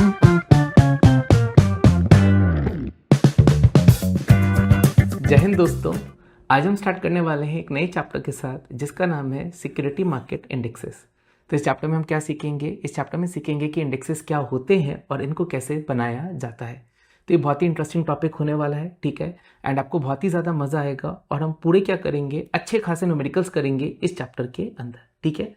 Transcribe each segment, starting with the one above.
जय हिंद दोस्तों, आज हम स्टार्ट करने वाले हैं एक नए चैप्टर के साथ जिसका नाम है सिक्योरिटी मार्केट इंडेक्सेस। तो इस चैप्टर में हम क्या सीखेंगे? इस चैप्टर में सीखेंगे कि इंडेक्सेस क्या होते हैं और इनको कैसे बनाया जाता है। तो ये बहुत ही इंटरेस्टिंग टॉपिक होने वाला है, ठीक है, एंड आपको बहुत ही ज़्यादा मज़ा आएगा और हम पूरे क्या करेंगे, अच्छे खासे न्यूमेरिकल्स करेंगे इस चैप्टर के अंदर, ठीक है।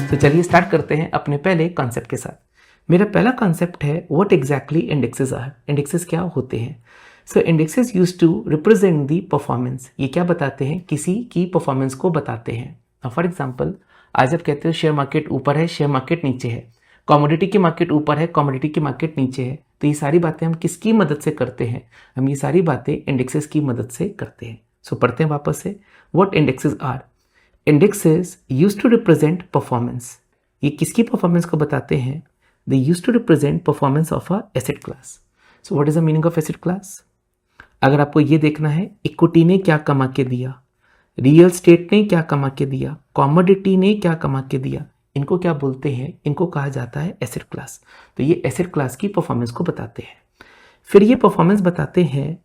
तो चलिए स्टार्ट करते हैं अपने पहले कॉन्सेप्ट के साथ। मेरा पहला कॉन्सेप्ट है what exactly indexes are. Indexes क्या होते हैं? So indexes use to represent the performance. ये क्या बताते हैं? किसी की परफॉर्मेंस को बताते हैं। फॉर एग्जांपल, आज आप कहते हो शेयर मार्केट ऊपर है, शेयर मार्केट नीचे है, कमोडिटी की मार्केट ऊपर है, कमोडिटी की मार्केट नीचे है। तो ये सारी बातें हम किसकी मदद से करते हैं? हम ये सारी बातें इंडेक्सेस की मदद से करते हैं। सो पढ़ते हैं वापस से, what indexes are. Indexes use to represent performance. ये किसकी परफॉर्मेंस को बताते हैं? They used to represent performance of a asset class. So what is the meaning of asset class? अगर आपको ये देखना है, इक्विटी ने क्या कमा के दिया, रियल स्टेट ने क्या कमा के दिया, कॉमोडिटी ने क्या कमा के दिया, इनको क्या बोलते हैं? इनको कहा जाता है एसेट क्लास। तो ये एसेट क्लास की परफॉर्मेंस को बताते हैं। फिर ये परफॉर्मेंस बताते हैं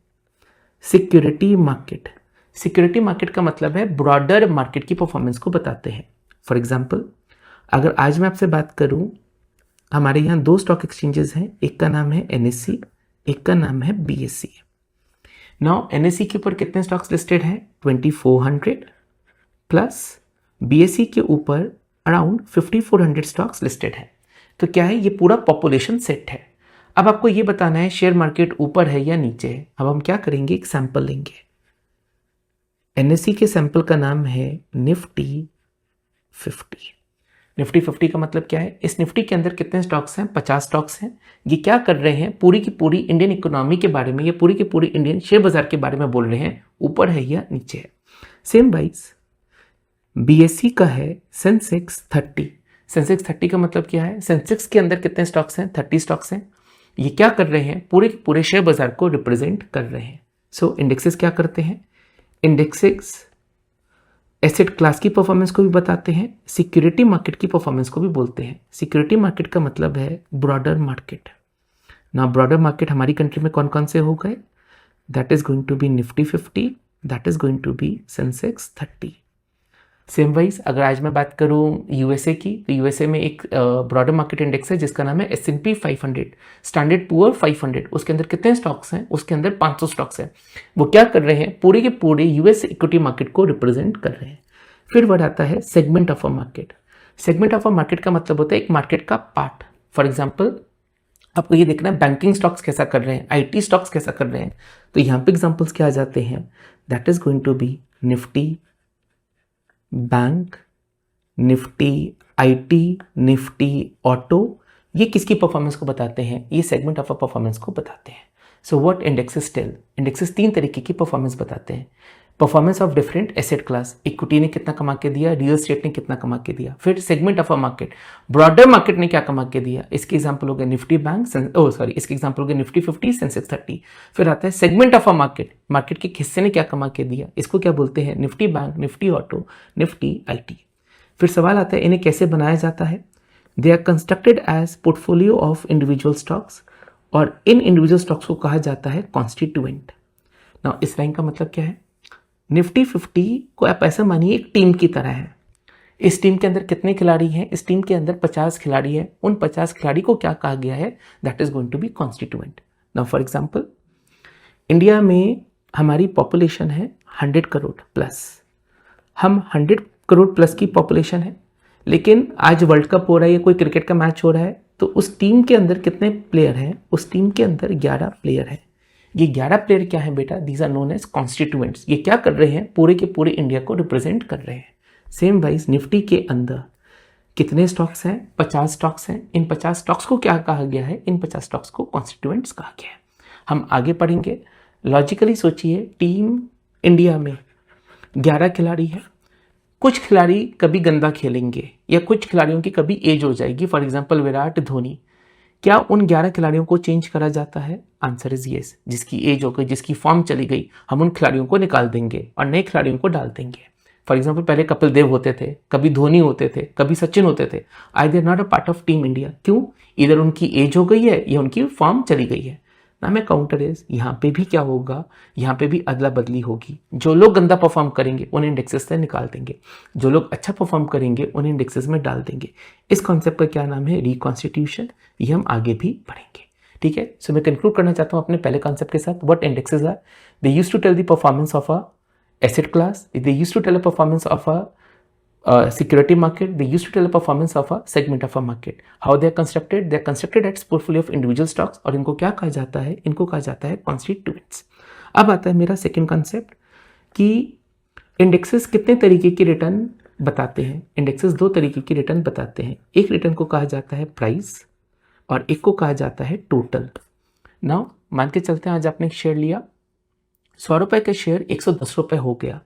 सिक्योरिटी मार्केट। सिक्योरिटी मार्केट का मतलब है ब्रॉडर मार्केट की परफॉर्मेंस को बताते हैं। फॉर एग्जाम्पल, अगर आज मैं आपसे बात करूं, हमारे यहाँ दो स्टॉक एक्सचेंजेस हैं, एक का नाम है एनएससी, एक का नाम है बीएससी। नाउ एनएससी के ऊपर कितने स्टॉक्स लिस्टेड हैं? 2400 प्लस बीएससी के ऊपर अराउंड 5400 स्टॉक्स लिस्टेड हैं। तो क्या है? ये पूरा पॉपुलेशन सेट है। अब आपको ये बताना है शेयर मार्केट ऊपर है या नीचे है। अब हम क्या करेंगे, एक सैंपल लेंगे। एनएससी के सैंपल का नाम है निफ्टी 50। निफ्टी 50 का मतलब क्या है? इस निफ्टी के अंदर कितने स्टॉक्स हैं? 50 स्टॉक्स हैं। ये क्या कर रहे हैं? पूरी की पूरी इंडियन इकोनॉमी के बारे में या पूरी की पूरी इंडियन शेयर बाजार के बारे में बोल रहे हैं, ऊपर है या नीचे है। सेम वाइज बीएससी का है सेंसेक्स 30। सेंसेक्स 30 का मतलब क्या है? सेंसेक्स के अंदर कितने स्टॉक्स हैं? 30 स्टॉक्स हैं। ये क्या कर रहे हैं? पूरे के पूरे शेयर बाजार को रिप्रेजेंट कर रहे हैं। सो इंडेक्सेस क्या करते हैं? इंडेक्सेस एसेट क्लास की परफॉर्मेंस को भी बताते हैं, सिक्योरिटी मार्केट की परफॉर्मेंस को भी बोलते हैं। सिक्योरिटी मार्केट का मतलब है ब्रॉडर मार्केट। ना ब्रॉडर मार्केट हमारी कंट्री में कौन कौन से हो गए? That is going to be Nifty 50, that is going to be Sensex 30। Same wise अगर आज मैं बात करूं यूएसए की, तो यूएसए में एक ब्रॉडर मार्केट इंडेक्स है जिसका नाम है S&P 500, स्टैंडर्ड पुअर 500। उसके अंदर कितने स्टॉक्स हैं? उसके अंदर 500 स्टॉक्स हैं। वो क्या कर रहे हैं? पूरे के पूरे यूएस इक्विटी मार्केट को रिप्रेजेंट कर रहे हैं। फिर वर्ड आता है segment of a market. Segment of a market का मतलब होता है एक मार्केट का पार्ट। फॉर एग्जाम्पल, आपको ये देखना है बैंकिंग स्टॉक्स कैसा कर रहे हैं, आईटी स्टॉक्स कैसा कर रहे हैं। तो यहाँ पे एग्जाम्पल्स क्या आ जाते हैं? That is going to be Nifty bank, Nifty IT, Nifty auto. ये किसकी परफॉर्मेंस को बताते हैं? ये सेगमेंट ऑफ अ परफॉर्मेंस को बताते हैं। So what indexes tell? Indexes 3 तरीके की परफॉर्मेंस बताते हैं। Performance of different asset class, equity ने कितना कमा के दिया, रियल स्टेट ने कितना कमा के दिया। फिर segment of a market, broader market ने क्या कमा के दिया। इसके एग्जाम्पल हो गए निफ्टी बैंक, इसके एग्जाम्पल हो गए निफ्टी 50, सेंसेक्स 30। फिर आता है segment of a market, market के हिस्से ने क्या कमा के दिया। इसको क्या बोलते हैं? Nifty bank, Nifty auto, Nifty IT. फिर सवाल आता है इन्हें कैसे बनाया जाता है? They are constructed as portfolio of individual stocks, और इन इंडिविजुअल स्टॉक्स को कहा जाता है कॉन्स्टिट्यूएंट। नाउ इस लाइन का मतलब क्या है? निफ्टी 50 को आप ऐसा मानिए एक टीम की तरह है। इस टीम के अंदर कितने खिलाड़ी हैं? इस टीम के अंदर 50 खिलाड़ी हैं। उन 50 खिलाड़ी को क्या कहा गया है? That is going to be constituent. Now for example, India में हमारी पॉपुलेशन है 100 करोड़ प्लस। हम 100 करोड़ प्लस की पॉपुलेशन है, लेकिन आज वर्ल्ड कप हो रहा है या कोई क्रिकेट का मैच हो रहा है, तो उस टीम के अंदर कितने प्लेयर हैं? उस टीम के अंदर 11 प्लेयर हैं। ये 11 प्लेयर क्या है बेटा? These are known as constituents. ये क्या कर रहे हैं? पूरे के पूरे इंडिया को रिप्रेजेंट कर रहे हैं। सेम वाइज निफ्टी के अंदर कितने स्टॉक्स हैं? 50 स्टॉक्स हैं। इन 50 स्टॉक्स को क्या कहा गया है? इन 50 स्टॉक्स को कॉन्स्टिट्यूएंट्स कहा गया है। हम आगे पढ़ेंगे। लॉजिकली सोचिए, टीम इंडिया में 11 खिलाड़ी हैं। कुछ खिलाड़ी कभी गंदा खेलेंगे या कुछ खिलाड़ियों की कभी एज हो जाएगी। फॉर एग्जाम्पल विराट धोनी, क्या उन 11 खिलाड़ियों को चेंज करा जाता है? Answer is yes. जिसकी एज हो गई, जिसकी फॉर्म चली गई, हम उन खिलाड़ियों को निकाल देंगे और नए खिलाड़ियों को डाल देंगे। फॉर एग्जाम्पल पहले कपिल देव होते थे, कभी धोनी होते थे, कभी सचिन होते थे, I there not a part of team India. क्यों? इधर उनकी एज हो गई है या उनकी फॉर्म चली गई है ना। मैं काउंटर इज, यहाँ पे भी क्या होगा, यहाँ पे भी अदला बदली होगी। जो लोग गंदा परफॉर्म करेंगे उन्हें इंडेक्सेस से निकाल देंगे, जो लोग अच्छा परफॉर्म करेंगे उन्हें इंडेक्सेस में डाल देंगे। इस कॉन्सेप्ट का क्या नाम है? रिकॉन्स्टिट्यूशन। ये हम आगे भी पढ़ेंगे, ठीक है। सो मैं कंक्लूड करना चाहता हूँ अपने पहले कॉन्सेप्ट के साथ। What indexes are? They used to tell the performance of a asset class, they used to tell a performance of a security market, they used to tell a performance of a segment of a market. How they are constructed? They are constructed as portfolio of individual stocks और इनको क्या कहा जाता है? इनको कहा जाता है constituents. अब आता है मेरा सेकेंड कॉन्सेप्ट कि इंडेक्सेस कितने तरीके की रिटर्न बताते हैं। इंडेक्सेस दो तरीके की रिटर्न बताते हैं। एक रिटर्न को कहा जाता है प्राइस और एक को कहा जाता है टोटल। नाउ मान के चलते हैं आज आपने एक शेयर लिया, 100 रुपये का शेयर 110 रुपये हो गया,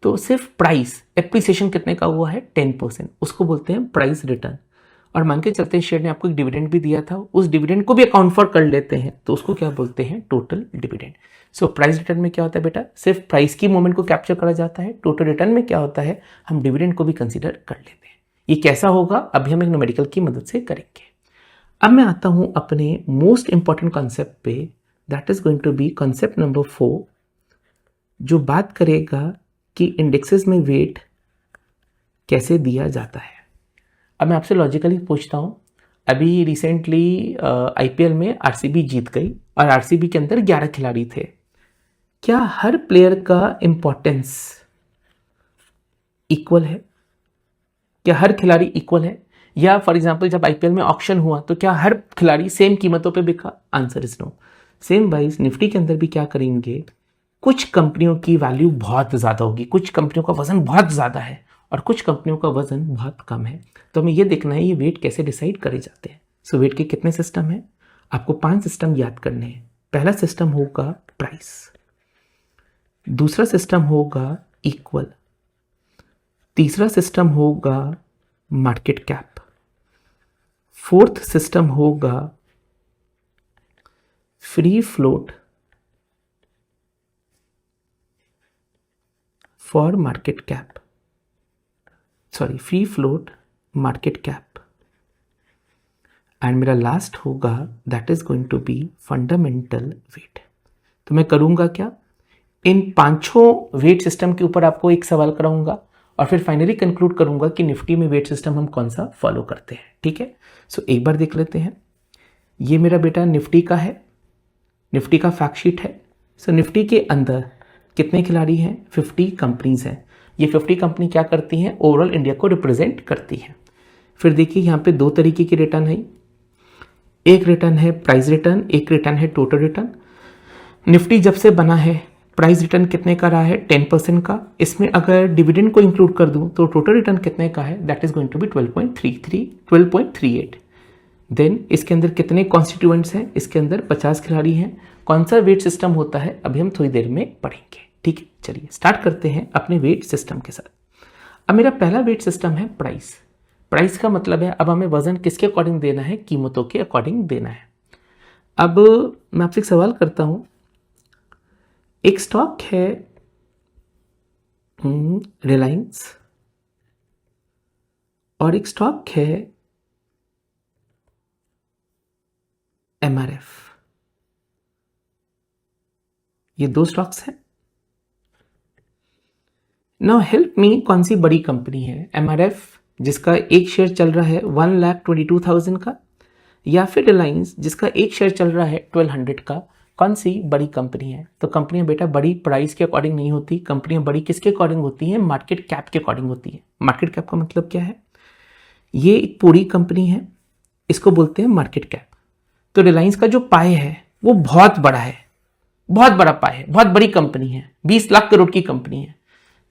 तो सिर्फ प्राइस एप्रिसिएशन कितने का हुआ है? 10%, उसको बोलते हैं प्राइस रिटर्न। और मान के चलते हैं शेयर ने आपको एक डिविडेंड भी दिया था, उस डिविडेंड को भी अकाउंट फॉर कर लेते हैं, तो उसको क्या बोलते हैं? Total dividend. So price return में क्या होता है बेटा? सिर्फ प्राइस की मूवमेंट को कैप्चर करा जाता है। टोटल रिटर्न में क्या होता है? हम डिविडेंड को भी कंसिडर कर लेते हैं। ये कैसा होगा अभी हम एक न्यूमेरिकल की मदद से करेंगे। अब मैं आता हूं अपने मोस्ट इंपॉर्टेंट कॉन्सेप्ट पे, that is going to be concept number 4, जो बात करेगा कि इंडेक्सेस में वेट कैसे दिया जाता है। अब मैं आपसे लॉजिकली पूछता हूँ, अभी रिसेंटली आईपीएल में आरसीबी जीत गई और आरसीबी के अंदर 11 खिलाड़ी थे। क्या हर प्लेयर का इंपॉर्टेंस इक्वल है? क्या हर खिलाड़ी इक्वल है? या फॉर एग्जांपल जब आईपीएल में ऑक्शन हुआ तो क्या हर खिलाड़ी सेम कीमतों पे बिका? Answer is no. Same wise Nifty के अंदर भी क्या करेंगे, कुछ कंपनियों की वैल्यू बहुत ज़्यादा होगी, कुछ कंपनियों का वजन बहुत ज़्यादा है और कुछ कंपनियों का वजन बहुत कम है। तो हमें ये देखना है ये वेट कैसे डिसाइड करे जाते हैं। सो वेट के कितने सिस्टम हैं? आपको 5 सिस्टम याद करने हैं। पहला सिस्टम होगा प्राइस, दूसरा सिस्टम होगा इक्वल, तीसरा सिस्टम होगा मार्केट कैप, फोर्थ सिस्टम होगा free float for market cap, sorry free float market cap, and मेरा लास्ट होगा that is going to be fundamental weight. तो मैं करूंगा क्या, इन 5 वेट सिस्टम के ऊपर आपको एक सवाल कराऊंगा और फिर फाइनली कंक्लूड करूंगा कि निफ्टी में वेट सिस्टम हम कौन सा फॉलो करते हैं, ठीक है। सो एक बार देख लेते हैं। ये मेरा बेटा निफ्टी का है, निफ्टी का फैक्ट शीट है। सो निफ्टी के अंदर कितने खिलाड़ी हैं? 50 कंपनीज हैं। ये 50 कंपनी क्या करती हैं? ओवरऑल इंडिया को रिप्रेजेंट करती हैं। फिर देखिए यहाँ पे 2 तरीके की रिटर्न है, एक रिटर्न है प्राइस रिटर्न, एक रिटर्न है टोटल रिटर्न। निफ्टी जब से बना है प्राइस रिटर्न कितने का रहा है? 10% का। इसमें अगर डिविडेंड को इंक्लूड कर दूं तो टोटल रिटर्न कितने का है? That is going to be 12.38। Then इसके अंदर कितने कॉन्स्टिट्यूएंट्स हैं? इसके अंदर 50 खिलाड़ी हैं। कौन सा वेट सिस्टम होता है अभी हम थोड़ी देर में पढ़ेंगे, ठीक है। चलिए स्टार्ट करते हैं अपने वेट सिस्टम के साथ। अब मेरा पहला वेट सिस्टम है प्राइस। प्राइस का मतलब है अब हमें वजन किसके अकॉर्डिंग देना है? कीमतों के अकॉर्डिंग देना है। अब मैं आपसे एक सवाल करता हूं, एक स्टॉक है रिलायंस और एक स्टॉक है एमआरएफ। ये 2 स्टॉक्स हैं। नाउ हेल्प मी, कौन सी बड़ी कंपनी है? एमआरएफ जिसका एक शेयर चल रहा है 1,22,000 का, या फिर रिलायंस जिसका एक शेयर चल रहा है 1200 का? कौन सी बड़ी कंपनी है? तो कंपनियां बेटा बड़ी प्राइस के अकॉर्डिंग नहीं होती, कंपनियां बड़ी किसके अकॉर्डिंग होती हैं? मार्केट कैप के अकॉर्डिंग होती है। मार्केट कैप का मतलब क्या है? ये एक पूरी कंपनी है, इसको बोलते हैं मार्केट कैप। तो रिलायंस का जो पाए है वो बहुत बड़ा है, बहुत बड़ा पाए है, बहुत बड़ी कंपनी है, 20 लाख करोड़ की कंपनी है,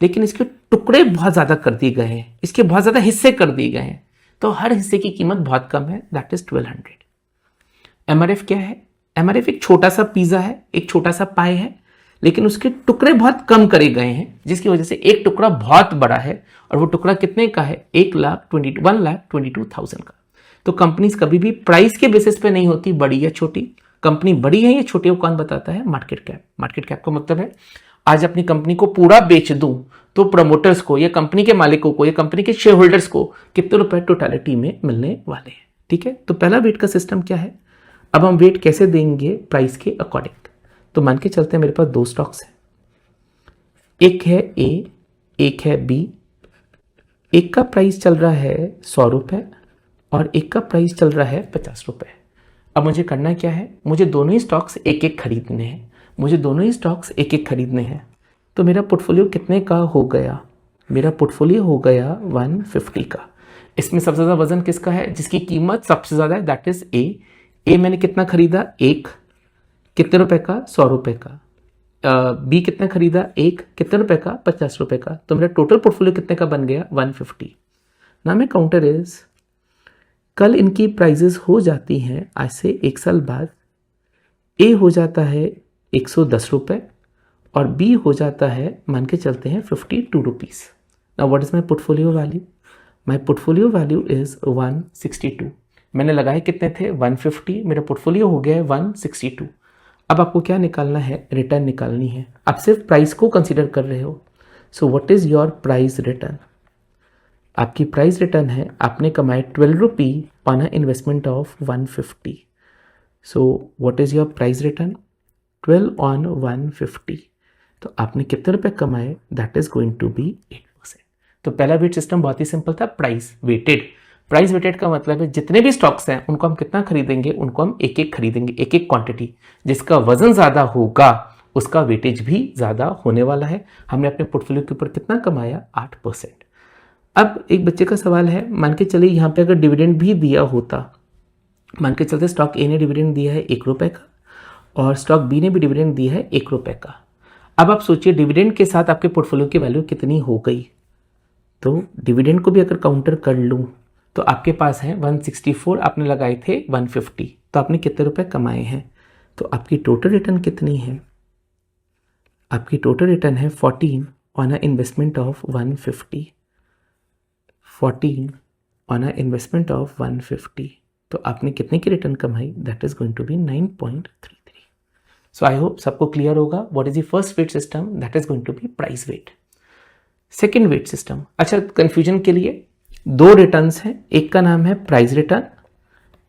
लेकिन इसके टुकड़े बहुत ज़्यादा कर दिए गए हैं, इसके बहुत ज़्यादा हिस्से कर दिए गए हैं, तो हर हिस्से की कीमत बहुत कम है, दैट इज 1200। एमआरएफ क्या है? एमआरएफ एक छोटा सा पिज्जा है, एक छोटा सा पाए है, लेकिन उसके टुकड़े बहुत कम करे गए हैं, जिसकी वजह से एक टुकड़ा बहुत बड़ा है और वो टुकड़ा कितने का है? 1,22,000 का। तो कंपनीज कभी भी प्राइस के बेसिस पे नहीं होती बड़ी या छोटी। कंपनी बड़ी है या छोटी, वो कौन बताता है? Market cap. मार्केट कैप का मतलब है आज अपनी कंपनी को पूरा बेच दूं तो प्रमोटर्स को या कंपनी के मालिकों को या कंपनी के शेयर होल्डर्स को कितने रुपए टोटलिटी में मिलने वाले हैं। ठीक है, तो पहला वेट का सिस्टम क्या है, अब हम वेट कैसे देंगे प्राइस के अकॉर्डिंग। तो मान के चलते हैं मेरे पास दो स्टॉक्स हैं, एक है ए, एक है बी। एक का प्राइस चल रहा है 100 रुपये और एक का प्राइस चल रहा है 50 रुपये। अब मुझे करना क्या है, मुझे दोनों ही स्टॉक्स एक एक खरीदने हैं, मुझे दोनों ही स्टॉक्स एक एक खरीदने हैं। तो मेरा पोर्टफोलियो कितने का हो गया, मेरा पोर्टफोलियो हो गया 150 का। इसमें सबसे ज़्यादा वजन किसका है, जिसकी कीमत सबसे ज़्यादा है, दैट इज़ ए। ए मैंने कितना खरीदा, एक, कितने रुपए का, 100 रुपये का। बी कितना खरीदा, एक, कितने रुपए का, 50 रुपये का। तो मेरा टोटल पोर्टफोलियो कितने का बन गया, 150। ना मैं काउंटर इज, कल इनकी प्राइजेस हो जाती हैं, आज से एक साल बाद ए हो जाता है 110 रुपये और बी हो जाता है, मान के चलते हैं 52 rupees. Now what is my portfolio value, my portfolio value is 162। मैंने लगाए कितने थे, 150, मेरा पोर्टफोलियो हो गया है 162। अब आपको क्या निकालना है, रिटर्न निकालनी है। आप सिर्फ प्राइस को कंसिडर कर रहे हो। So what is your price return, आपकी प्राइस रिटर्न है, आपने कमाए 12 rupee on a investment of 150। So what is your price return, 12 on 150। तो आपने कितने रुपए कमाए, that is going to be 8%। तो पहला वेट सिस्टम बहुत ही सिंपल था, प्राइस वेटेड। प्राइस वेटेड का मतलब है जितने भी स्टॉक्स हैं उनको हम कितना खरीदेंगे, उनको हम एक एक खरीदेंगे, एक एक क्वांटिटी। जिसका वजन ज़्यादा होगा उसका वेटेज भी ज़्यादा होने वाला है। हमने अपने पोर्टफोलियो के ऊपर कितना कमाया, 8%। अब एक बच्चे का सवाल है, मान के चलिए यहाँ पे अगर डिविडेंड भी दिया होता, मान के चलते स्टॉक ए ने डिविडेंड दिया है 1 रुपये का और स्टॉक बी ने भी डिविडेंड दिया है 1 रुपये का। अब आप सोचिए डिविडेंड के साथ आपके पोर्टफोलियो की वैल्यू कितनी हो गई। तो डिविडेंड को भी अगर काउंटर कर लूँ तो आपके पास है 164, आपने लगाए थे 150, तो आपने कितने रुपए कमाए हैं। तो आपकी टोटल रिटर्न कितनी है, आपकी टोटल रिटर्न है 14 on a investment of 150, 14 on a investment of 150। तो आपने कितने की रिटर्न कमाई, that is going to be 9.33। So I hope सबको क्लियर होगा what is the first weight system, that is going to be price weight. Second weight system, अच्छा confusion के लिए दो रिटर्न्स हैं, एक का नाम है प्राइस रिटर्न,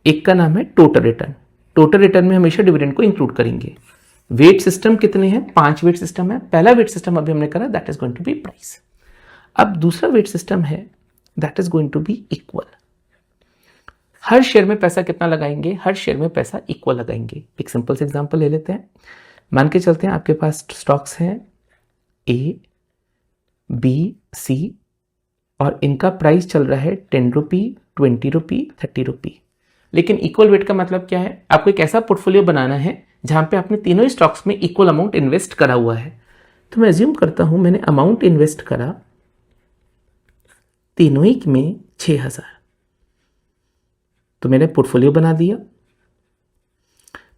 एक का नाम है टोटल रिटर्न। टोटल रिटर्न में हमेशा डिविडेंड को इंक्लूड करेंगे। वेट सिस्टम कितने हैं, 5 वेट सिस्टम है। पहला वेट सिस्टम अभी हमने करा, that is going to be price. अब दूसरा वेट सिस्टम है, that is going to be equal. हर शेयर में पैसा कितना लगाएंगे, हर शेयर में पैसा इक्वल लगाएंगे। एक सिंपल से एग्जांपल ले लेते हैं, मान के चलते हैं आपके पास स्टॉक्स हैं ए, बी, सी और इनका प्राइस चल रहा है 10 रुपी, 20 रुपी, 30 रुपी। लेकिन इक्वल वेट का मतलब क्या है, आपको एक ऐसा पोर्टफोलियो बनाना है जहां पे आपने तीनों ही स्टॉक्स में इक्वल अमाउंट इन्वेस्ट करा हुआ है। तो मैं अज्यूम करता हूं मैंने अमाउंट इन्वेस्ट करा तीनों ही में 6000, तो मैंने पोर्टफोलियो बना दिया।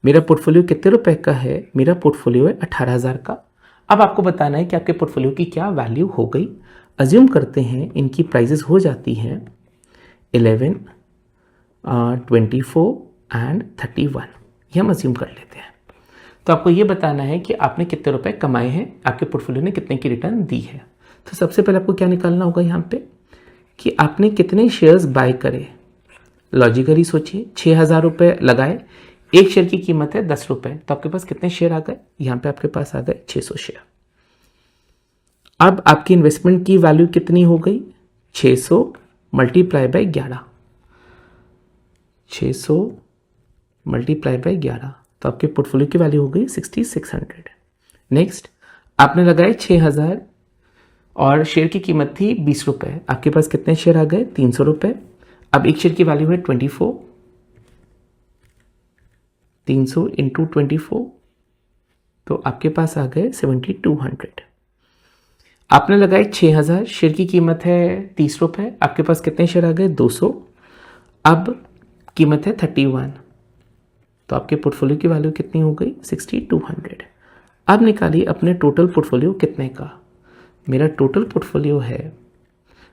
मेरा पोर्टफोलियो कितने रुपए का है, मेरा पोर्टफोलियो है 18,000 का। अब आपको बताना है कि आपके पोर्टफोलियो की क्या वैल्यू हो गई। अज्यूम करते हैं इनकी प्राइजेस हो जाती हैं 11, 24 एंड 31, ये हम अज्यूम कर लेते हैं। तो आपको ये बताना है कि आपने कितने रुपए कमाए हैं, आपके पोर्टफोलियो ने कितने की रिटर्न दी है। तो सबसे पहले आपको क्या निकालना होगा यहाँ पे कि आपने कितने शेयर्स बाय करे। लॉजिकली सोचिए, 6,000 रुपये लगाए, एक शेयर की कीमत है 10 रुपये, तो आपके पास कितने शेयर आ गए, यहाँ पे आपके पास आ गए 600 शेयर। अब आपकी इन्वेस्टमेंट की वैल्यू कितनी हो गई, 600 मल्टीप्लाई बाय 11, 600 मल्टीप्लाई बाय 11, तो आपके पोर्टफोलियो की वैल्यू हो गई 6600। नेक्स्ट आपने लगाए 6,000 और शेयर की कीमत थी 20 रुपये, आपके पास कितने शेयर आ गए, 300 रुपये। अब एक शेयर की वैल्यू है 24, 300 इंटू 24, तो आपके पास आ गए 7200। आपने लगाए 6,000, शेयर की कीमत है 30 रुपये, आपके पास कितने शेयर आ गए, 200। अब कीमत है 31, तो आपके पोर्टफोलियो की वैल्यू कितनी हो गई, 6200। अब निकालिए अपने टोटल पोर्टफोलियो कितने का। मेरा टोटल पोर्टफोलियो है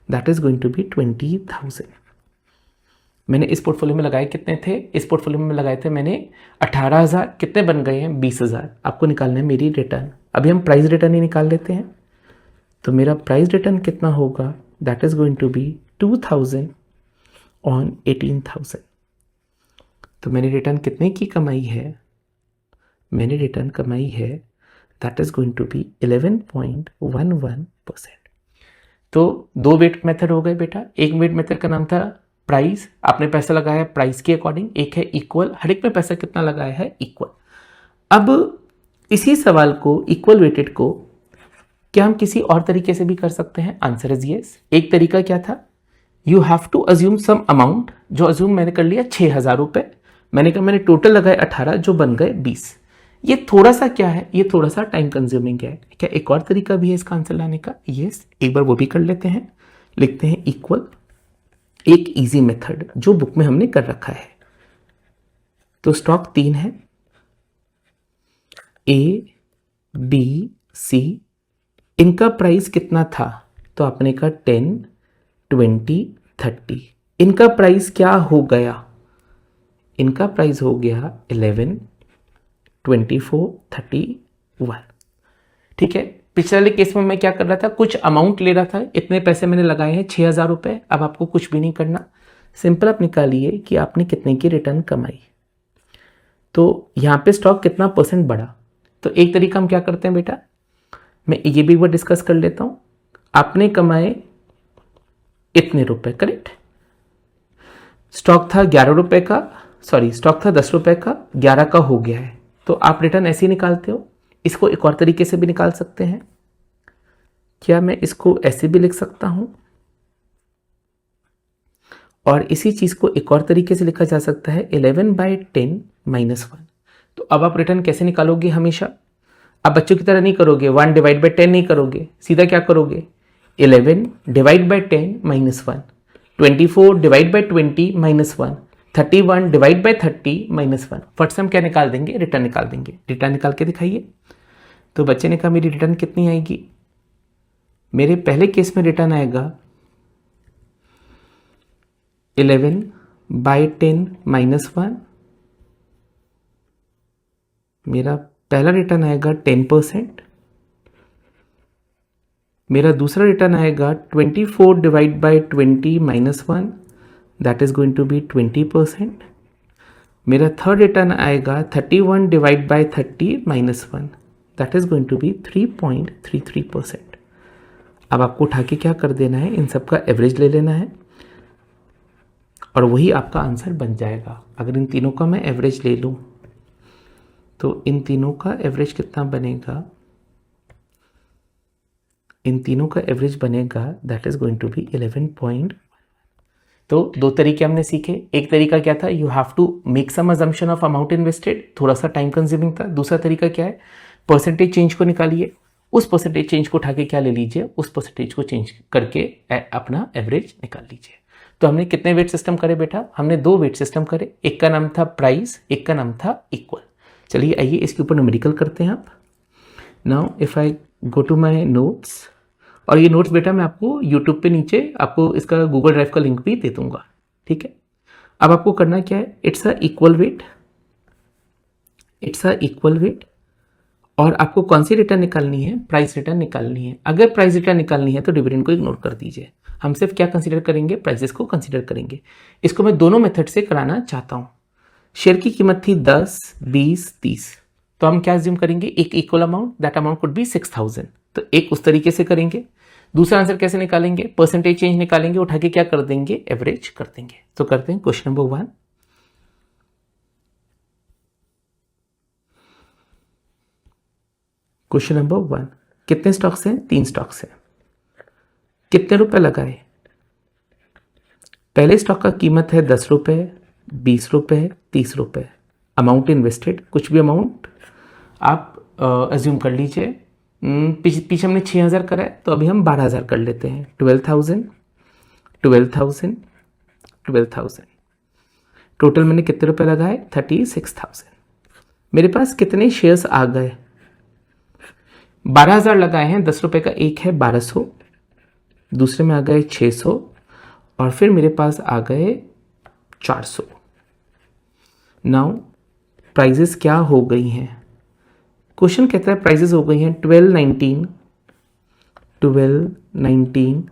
that is going to be 20,000। मैंने इस पोर्टफोलियो में लगाए कितने थे, इस पोर्टफोलियो में लगाए थे मैंने 18,000, कितने बन गए हैं, 20,000। आपको निकालना है मेरी रिटर्न। अभी हम प्राइस रिटर्न ही निकाल लेते हैं। तो मेरा प्राइस रिटर्न कितना होगा, that is going to be 2000 on 18,000। तो मैंने रिटर्न कितने की कमाई है, मैंने रिटर्न कमाई है that is going to be 11.11%। तो दो वेट मेथड हो गए बेटा। एक वेट मेथड का नाम था प्राइस, आपने पैसा लगाया प्राइस के अकॉर्डिंग। एक है इक्वल, हर एक में पैसा कितना लगाया है, इक्वल। अब इसी सवाल को, इक्वल वेटेड को, क्या हम किसी और तरीके से भी कर सकते हैं? Answer is yes. एक तरीका क्या था, you have to assume some amount. जो अज्यूम मैंने कर लिया 6,000 रुपए, मैंने कहा मैंने टोटल लगाए 18 जो बन गए 20। ये थोड़ा सा क्या है, ये थोड़ा सा टाइम कंज्यूमिंग है। क्या एक और तरीका भी है इसका आंसर लाने का? यस, एक बार वो भी कर लेते हैं। लिखते हैं इक्वल, एक इजी मेथड जो बुक में हमने कर रखा है। तो स्टॉक 3 है, ए बी सी। इनका प्राइस कितना था, तो आपने कहा 10, 20, 30। इनका प्राइस क्या हो गया, इनका प्राइस हो गया 11, 24, 31। ठीक है। पिछले वाले केस में मैं क्या कर रहा था, कुछ अमाउंट ले रहा था, इतने पैसे मैंने लगाए हैं 6,000 रुपए। अब आपको कुछ भी नहीं करना, सिंपल आप निकालिए कि आपने कितने की रिटर्न कमाई। तो यहाँ पे स्टॉक कितना परसेंट बढ़ा। तो एक तरीका हम क्या करते हैं बेटा, मैं ये भी एक बार डिस्कस कर लेता हूँ। आपने कमाए इतने रुपए, करेक्ट। स्टॉक था 11 रुपए का, सॉरी स्टॉक था 10 रुपए का, 11 का हो गया है। तो आप रिटर्न ऐसे ही निकालते हो। इसको एक और तरीके से भी निकाल सकते हैं। क्या मैं इसको ऐसे भी लिख सकता हूं, और इसी चीज को एक और तरीके से लिखा जा सकता है 11/10 -1। तो अब आप रिटर्न कैसे निकालोगे, हमेशा आप बच्चों की तरह नहीं करोगे, 1/10 नहीं करोगे, सीधा क्या करोगे, 11/10 -1, 24/20 -1, 31/30 -1। फट से हम क्या निकाल देंगे, रिटर्न निकाल देंगे। रिटर्न निकाल के दिखाइए। तो बच्चे ने कहा मेरी रिटर्न कितनी आएगी, मेरे पहले केस में रिटर्न आएगा 11/10 -1। मेरा पहला रिटर्न आएगा 10%। मेरा दूसरा रिटर्न आएगा 24/20 -1, that is going to be 20%। मेरा थर्ड रिटर्न आएगा 31/30 -1, that is going to be 3.33%। अब आपको उठा के क्या कर देना है, इन सब का एवरेज ले लेना है और वही आपका आंसर बन जाएगा। अगर इन तीनों का मैं एवरेज ले लूं तो इन तीनों का एवरेज कितना बनेगा, इन तीनों का एवरेज बनेगा that is going to be 11. तो दो तरीके हमने सीखे। एक तरीका क्या था, you have to make some assumption of amount invested, थोड़ा सा टाइम कंज्यूमिंग था। दूसरा तरीका क्या है, परसेंटेज चेंज को निकालिए, उस परसेंटेज चेंज को उठा के क्या ले लीजिए, उस परसेंटेज को चेंज करके अपना एवरेज निकाल लीजिए। तो हमने कितने वेट सिस्टम करे बेटा, हमने 2 वेट सिस्टम करे। एक का नाम था प्राइस, एक का नाम था इक्वल। चलिए आइए इसके ऊपर न्यूमेरिकल करते हैं आप। Now if I go to my notes, और ये नोट्स बेटा मैं आपको यूट्यूब पे नीचे आपको इसका गूगल ड्राइव का लिंक भी दे दूंगा, ठीक है। अब आपको करना क्या है, it's a equal weight, it's a equal weight, और आपको कौन सी रिटर्न निकालनी है, प्राइस रिटर्न निकालनी है। अगर प्राइस रिटर्न निकालनी है तो डिविडेंड को इग्नोर कर दीजिए, हम सिर्फ क्या कंसीडर करेंगे, प्राइसेस को कंसीडर करेंगे। इसको मैं दोनों मेथड से कराना चाहता हूं। शेयर की कीमत थी 10, 20, 30, तो हम क्या अज्यूम करेंगे, एक equal amount, that amount could be 6,000। तो एक उस तरीके से करेंगे। दूसरा आंसर कैसे निकालेंगे, परसेंटेज चेंज निकालेंगे, उठा के क्या कर देंगे, एवरेज कर देंगे। तो करते हैं क्वेश्चन नंबर 1। क्वेश्चन नंबर 1, कितने स्टॉक्स हैं, 3 स्टॉक्स हैं। कितने रुपए लगाए, पहले स्टॉक का कीमत है 10 रुपए, 20 रुपए, 30 रुपए। अमाउंट इन्वेस्टेड, कुछ भी अमाउंट आप अज्यूम कर लीजिए। पीछे हमने 6,000 करा है, तो अभी हम 12,000 कर लेते हैं। 12,000, 12,000, 12,000। टोटल मैंने कितने रुपए लगाए, 36,000। मेरे पास कितने शेयर्स आ गए, 12,000 लगाए हैं, 10 रुपए का एक है 1200, दूसरे में आ गए 600, और फिर मेरे पास आ गए 400। नाउ प्राइजेस क्या हो गई हैं, क्वेश्चन कहता है प्राइजेस हो गई हैं 1219, 12, 19,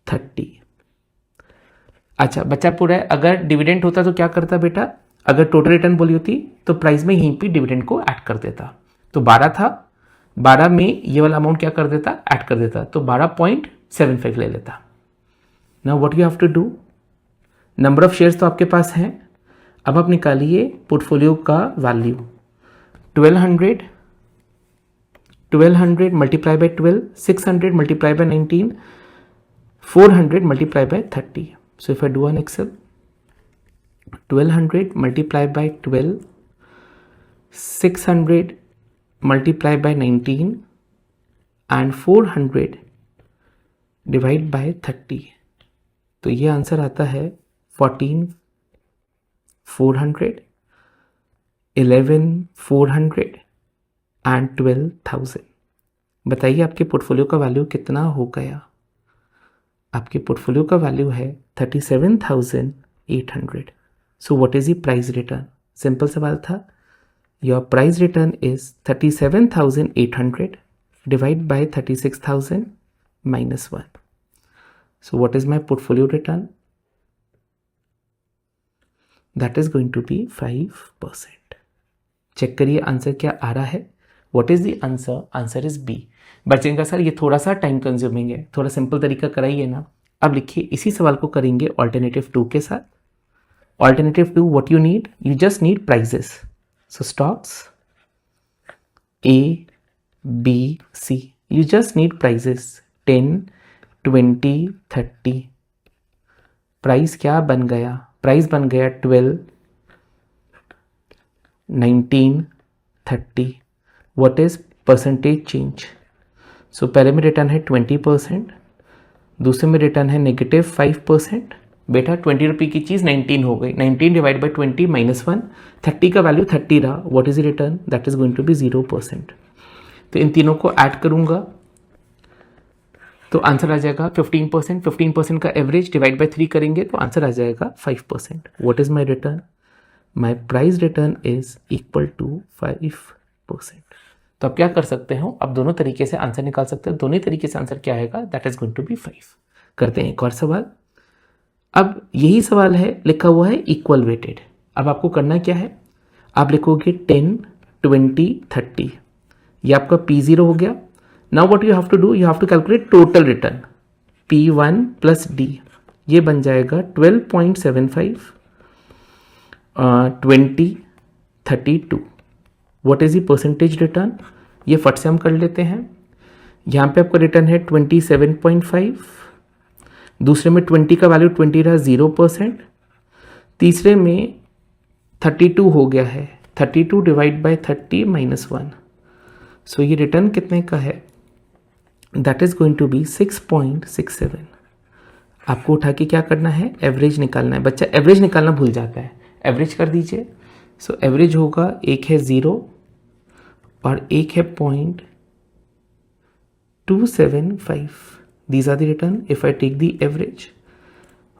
30। अच्छा बच्चा पूरा है, अगर डिविडेंड होता तो क्या करता बेटा, अगर टोटल रिटर्न बोली होती तो प्राइस में यहीं पे डिविडेंड को ऐड कर देता। तो 12 था, 12 में ये वाला अमाउंट क्या कर देता, ऐड कर देता, तो 12.75 ले लेता। Now what you have to do, number of shares तो आपके पास हैं, अब आप निकालिए पोर्टफोलियो का value. 1200 multiply by 12, 600 multiply by 19, 400 multiply by 30। So if I do on Excel, 1200 multiply by 12, 600 multiply by 19 and 400 divide by 30। तो ये आंसर आता है 14,400, 11,400 एंड 12,000। बताइए आपके पोर्टफोलियो का वैल्यू कितना हो गया। आपके पोर्टफोलियो का वैल्यू है 37,800। So what is the price return, simple सवाल था। Your price return is 37,800 divide by 36,000 minus 1। So what is my portfolio return, that is going to be 5%। Check करिए आंसर क्या आ रहा है। What is the answer, answer is B. बच्चे का sir ये थोड़ा सा टाइम कंज्यूमिंग है, थोड़ा सिंपल तरीका कराइए ना। अब लिखिए इसी सवाल को करेंगे ऑल्टरनेटिव 2 के साथ। Alternative 2 what you need, you just need prices. So stocks A, B, C, you just need prices 10, 20, 30। Price क्या बन गया, प्राइस बन गया 12, 19, 30। व्हाट इज परसेंटेज चेंज, सो पहले में रिटर्न है 20%, दूसरे में रिटर्न है -5%। बेटा 20 रुपये की चीज़ 19 हो गई, 19 डिवाइड बाई 20 माइनस 1, 30 का वैल्यू 30 रहा। What is return, that is going to be 0%। तो इन तीनों को ऐड करूंगा तो आंसर आ जाएगा 15%। 15% का एवरेज डिवाइड बाई 3 करेंगे तो आंसर आ जाएगा 5%। What is my return, my price return is equal to 5%। तो आप क्या कर सकते हो, अब दोनों तरीके से आंसर निकाल सकते हो। दोनों तरीके से आंसर क्या आएगा, that is going to be 5। करते हैं एक और सवाल। अब यही सवाल है, लिखा हुआ है इक्वल वेटेड। अब आपको करना क्या है, आप लिखोगे 10, 20, 30। ये आपका P0 हो गया। Now what you have to do, you have to calculate total return P1 plus D। ये बन जाएगा 12.75, 20, 32। What is the percentage return, ये फट से हम कर लेते हैं। यहाँ पे आपका रिटर्न है 27.5, दूसरे में 20 का वैल्यू 20 रहा 0%, तीसरे में 32 हो गया है, 32 डिवाइड बाय 30 माइनस 1। सो ये रिटर्न कितने का है, that is going to be 6.67। आपको उठा के क्या करना है, एवरेज निकालना है। बच्चा एवरेज निकालना भूल जाता है, एवरेज कर दीजिए। सो एवरेज होगा, एक है 0 और एक है 0.275। These are the return. If I take the average,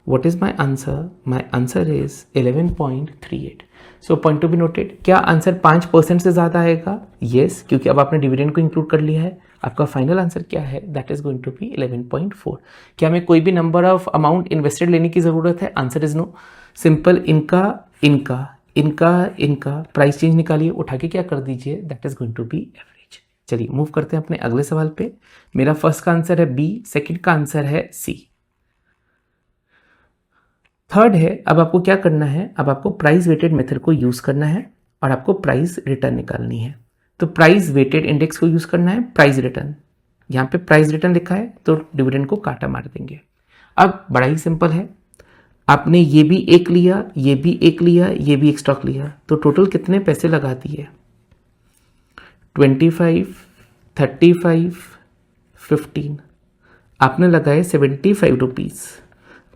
what is my answer? My answer is 11.38. So point to be noted. क्या आंसर 5% से ज़्यादा आएगा? Yes, क्योंकि अब आपने डिविडेंड को इंक्लूड कर लिया है। आपका फाइनल आंसर क्या है? That is going to be 11.4. क्या हमें कोई भी नंबर ऑफ अमाउंट इन्वेस्टेड लेने की ज़रूरत है? Answer is no. सिंपल इनका इनका इनका इनका प्राइस चेंज निकालिए, उठा के क्या कर दीजिए, that is going to be average. चलिए मूव करते हैं अपने अगले सवाल पे। मेरा फर्स्ट का आंसर है बी, सेकंड का आंसर है सी, थर्ड है। अब आपको क्या करना है, अब आपको प्राइस वेटेड मेथड को यूज करना है और आपको प्राइस रिटर्न निकालनी है। तो प्राइस वेटेड इंडेक्स को यूज करना है, प्राइस रिटर्न। यहाँ पे प्राइस रिटर्न लिखा है तो डिविडेंड को काटा मार देंगे। अब बड़ा ही सिंपल है, आपने ये भी एक लिया, ये भी एक लिया, ये भी एक स्टॉक लिया, तो टोटल कितने पैसे लगा दिए, 25, 35, 15। आपने लगाए 75 रुपीज़।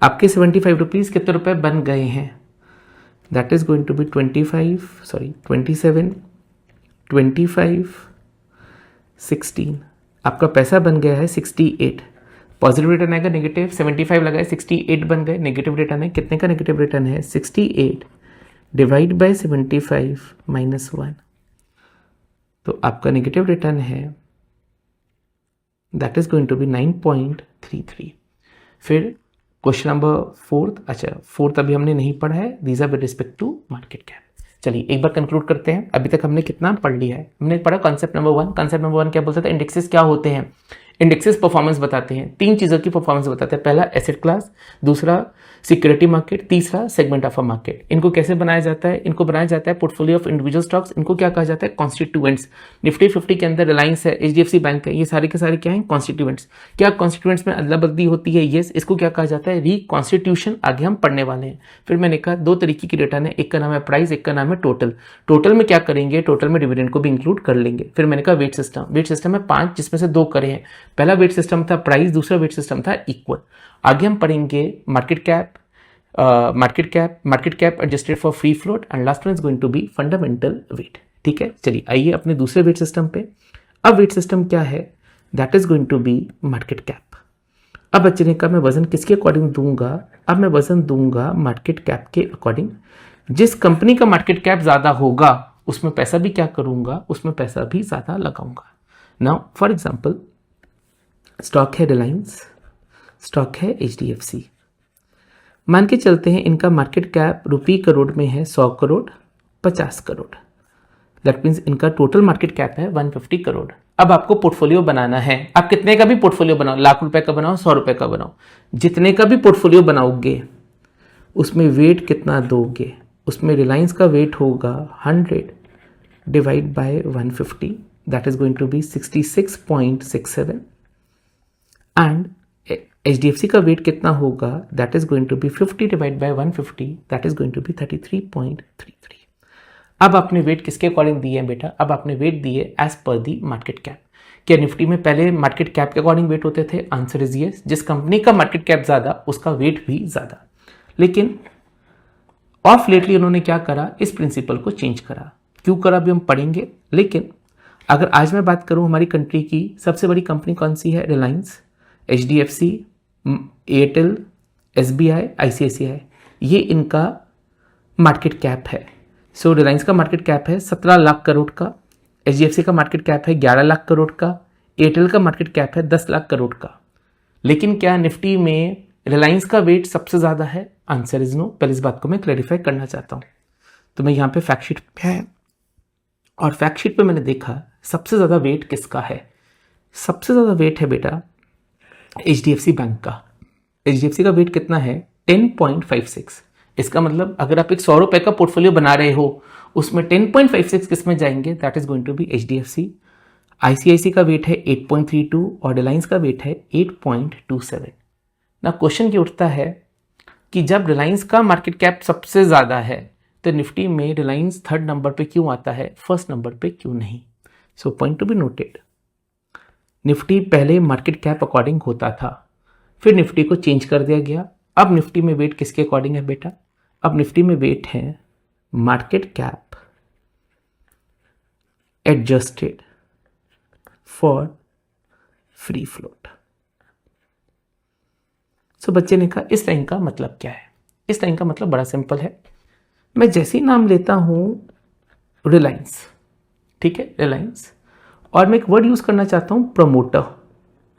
आपके 75 रुपीज़ कितने रुपए बन गए हैं, that is going to be 27, 25, 16। आपका पैसा बन गया है 68। पॉजिटिव रिटर्न आएगा नेगेटिव, 75 लगाए 68 बन गए, नेगेटिव रिटर्न है, कितने का नेगेटिव रिटर्न है, 68 डिवाइड बाय 75 माइनस 1। तो आपका नेगेटिव रिटर्न है that is going to be 9.33। फिर क्वेश्चन नंबर फोर्थ अभी हमने नहीं पढ़ा है, these are with respect to market cap. चलिए एक बार कंक्लूड करते हैं। अभी तक हमने कितना पढ़ लिया है? हमने पढ़ा कॉन्सेप्ट नंबर 1। कॉन्सेप्ट नंबर 1 क्या बोलता था? इंडेक्सेस क्या होते हैं? इंडेक्सेस परफॉर्मेंस बताते हैं, 3 चीज़ों की परफॉर्मेंस बताते हैं। पहला एसेट क्लास, दूसरा सिक्योरिटी मार्केट, तीसरा सेगमेंट ऑफ अ मार्केट। इनको कैसे बनाया जाता है? इनको बनाया जाता है पोर्टफोलियो ऑफ इंडिविजुअल स्टॉक्स। इनको क्या कहा जाता है? कॉन्स्टिट्यूएंट्स। निफ्टी 50 के अंदर रिलायंस है, एचडीएफसी बैंक है, ये सारे के सारे क्या हैं? कॉन्स्टिट्यूएंट्स। क्या कॉन्स्टिट्यूएंट्स में अदला बदली होती है? यस। इसको क्या कहा जाता है? रिकॉन्स्टिट्यूशन। आगे हम पढ़ने वाले हैं। फिर मैंने कहा 2 तरीके की रिटर्न है, एक का नाम है प्राइस, एक का नाम है टोटल। टोटल में क्या करेंगे? टोटल में डिविडेंड को भी इंक्लूड कर लेंगे। फिर मैंने कहा वेट सिस्टम। वेट सिस्टम में 5 जिसमें से 2 करे हैं। पहला वेट सिस्टम था प्राइस, दूसरा वेट सिस्टम था इक्वल। आगे हम पढ़ेंगे market cap adjusted for free float, and last one is going to be fundamental weight. ठीक है, चलिए आइए अपने दूसरे वेट सिस्टम पे। अब वेट सिस्टम क्या है? That is going to be market cap. अब बच्चे ने कहा मैं वजन किसके अकॉर्डिंग दूंगा? अब मैं वजन दूंगा मार्केट कैप के अकॉर्डिंग। जिस कंपनी का मार्केट कैप ज्यादा होगा उसमें पैसा भी क्या करूंगा? उसमें पैसा भी ज्यादा लगाऊंगा। नाउ फॉर एग्जाम्पल, स्टॉक है रिलायंस, स्टॉक है एचडीएफसी। मान के चलते हैं इनका मार्केट कैप रुपये करोड़ में है 100 करोड़, 50 करोड़। दैट मीन्स इनका टोटल मार्केट कैप है 150 करोड़। अब आपको पोर्टफोलियो बनाना है। आप कितने का भी पोर्टफोलियो बनाओ, लाख रुपए का बनाओ, 100 रुपए का बनाओ, जितने का भी पोर्टफोलियो बनाओगे उसमें वेट कितना दोगे? उसमें रिलायंस का वेट होगा 100 divide by 150, that is going to be 66.67। And HDFC का वेट कितना होगा? That is going to be 50 divide by 150, that is going to be 33.33। अब आपने वेट किसके अकॉर्डिंग दिए हैं बेटा? अब आपने वेट दिए एज पर दी मार्केट कैप। क्या निफ्टी में पहले मार्केट कैप के अकॉर्डिंग वेट होते थे? Answer is yes. जिस कंपनी का मार्केट कैप ज्यादा उसका वेट भी ज्यादा। लेकिन ऑफ लेटली उन्होंने क्या करा? इस प्रिंसिपल को चेंज करा। क्यों करा अभी हम पढ़ेंगे। लेकिन अगर आज मैं बात करूं हमारी कंट्री की सबसे बड़ी कंपनी कौन सी है? Reliance, HDFC, Airtel, SBI, ICICI, ये इनका मार्केट कैप है। सो रिलायंस का मार्केट कैप है 17 लाख करोड़ का, एचडीएफसी का मार्केट कैप है 11 लाख करोड़ का, एयरटेल का मार्केट कैप है 10 लाख करोड़ का। लेकिन क्या निफ्टी में रिलायंस का वेट सबसे ज्यादा है? Answer is no. पहले इस बात को मैं क्लैरिफाई करना चाहता हूं। तो मैं यहां पे फैक्ट शीट पे है और फैक्ट शीट पे मैंने देखा सबसे ज्यादा वेट किसका है? सबसे ज्यादा वेट है बेटा एचडीएफसी बैंक का। एचडीएफसी का वेट कितना है? 10.56। इसका मतलब अगर आप एक 100 रुपए का पोर्टफोलियो बना रहे हो उसमें 10.56 किस में जाएंगे? That is going to be HDFC. ICICI का वेट है 8.32 और रिलायंस का वेट है 8.27। ना क्वेश्चन ये उठता है कि जब रिलायंस का मार्केट कैप सबसे ज्यादा है तो निफ्टी में रिलायंस 3rd नंबर पे क्यों आता है, 1st नंबर पे क्यों नहीं? So point to be noted. Nifty पहले मार्केट कैप अकॉर्डिंग होता था, फिर निफ्टी को चेंज कर दिया गया। अब निफ्टी में वेट किसके अकॉर्डिंग है बेटा? अब निफ्टी में वेट है market cap adjusted for free float. So बच्चे ने कहा इस लाइन का मतलब क्या है? इस लाइन का मतलब बड़ा सिंपल है। मैं जैसे ही नाम लेता हूं रिलायंस, ठीक है, रिलायंस, और मैं एक वर्ड यूज करना चाहता हूं प्रमोटर।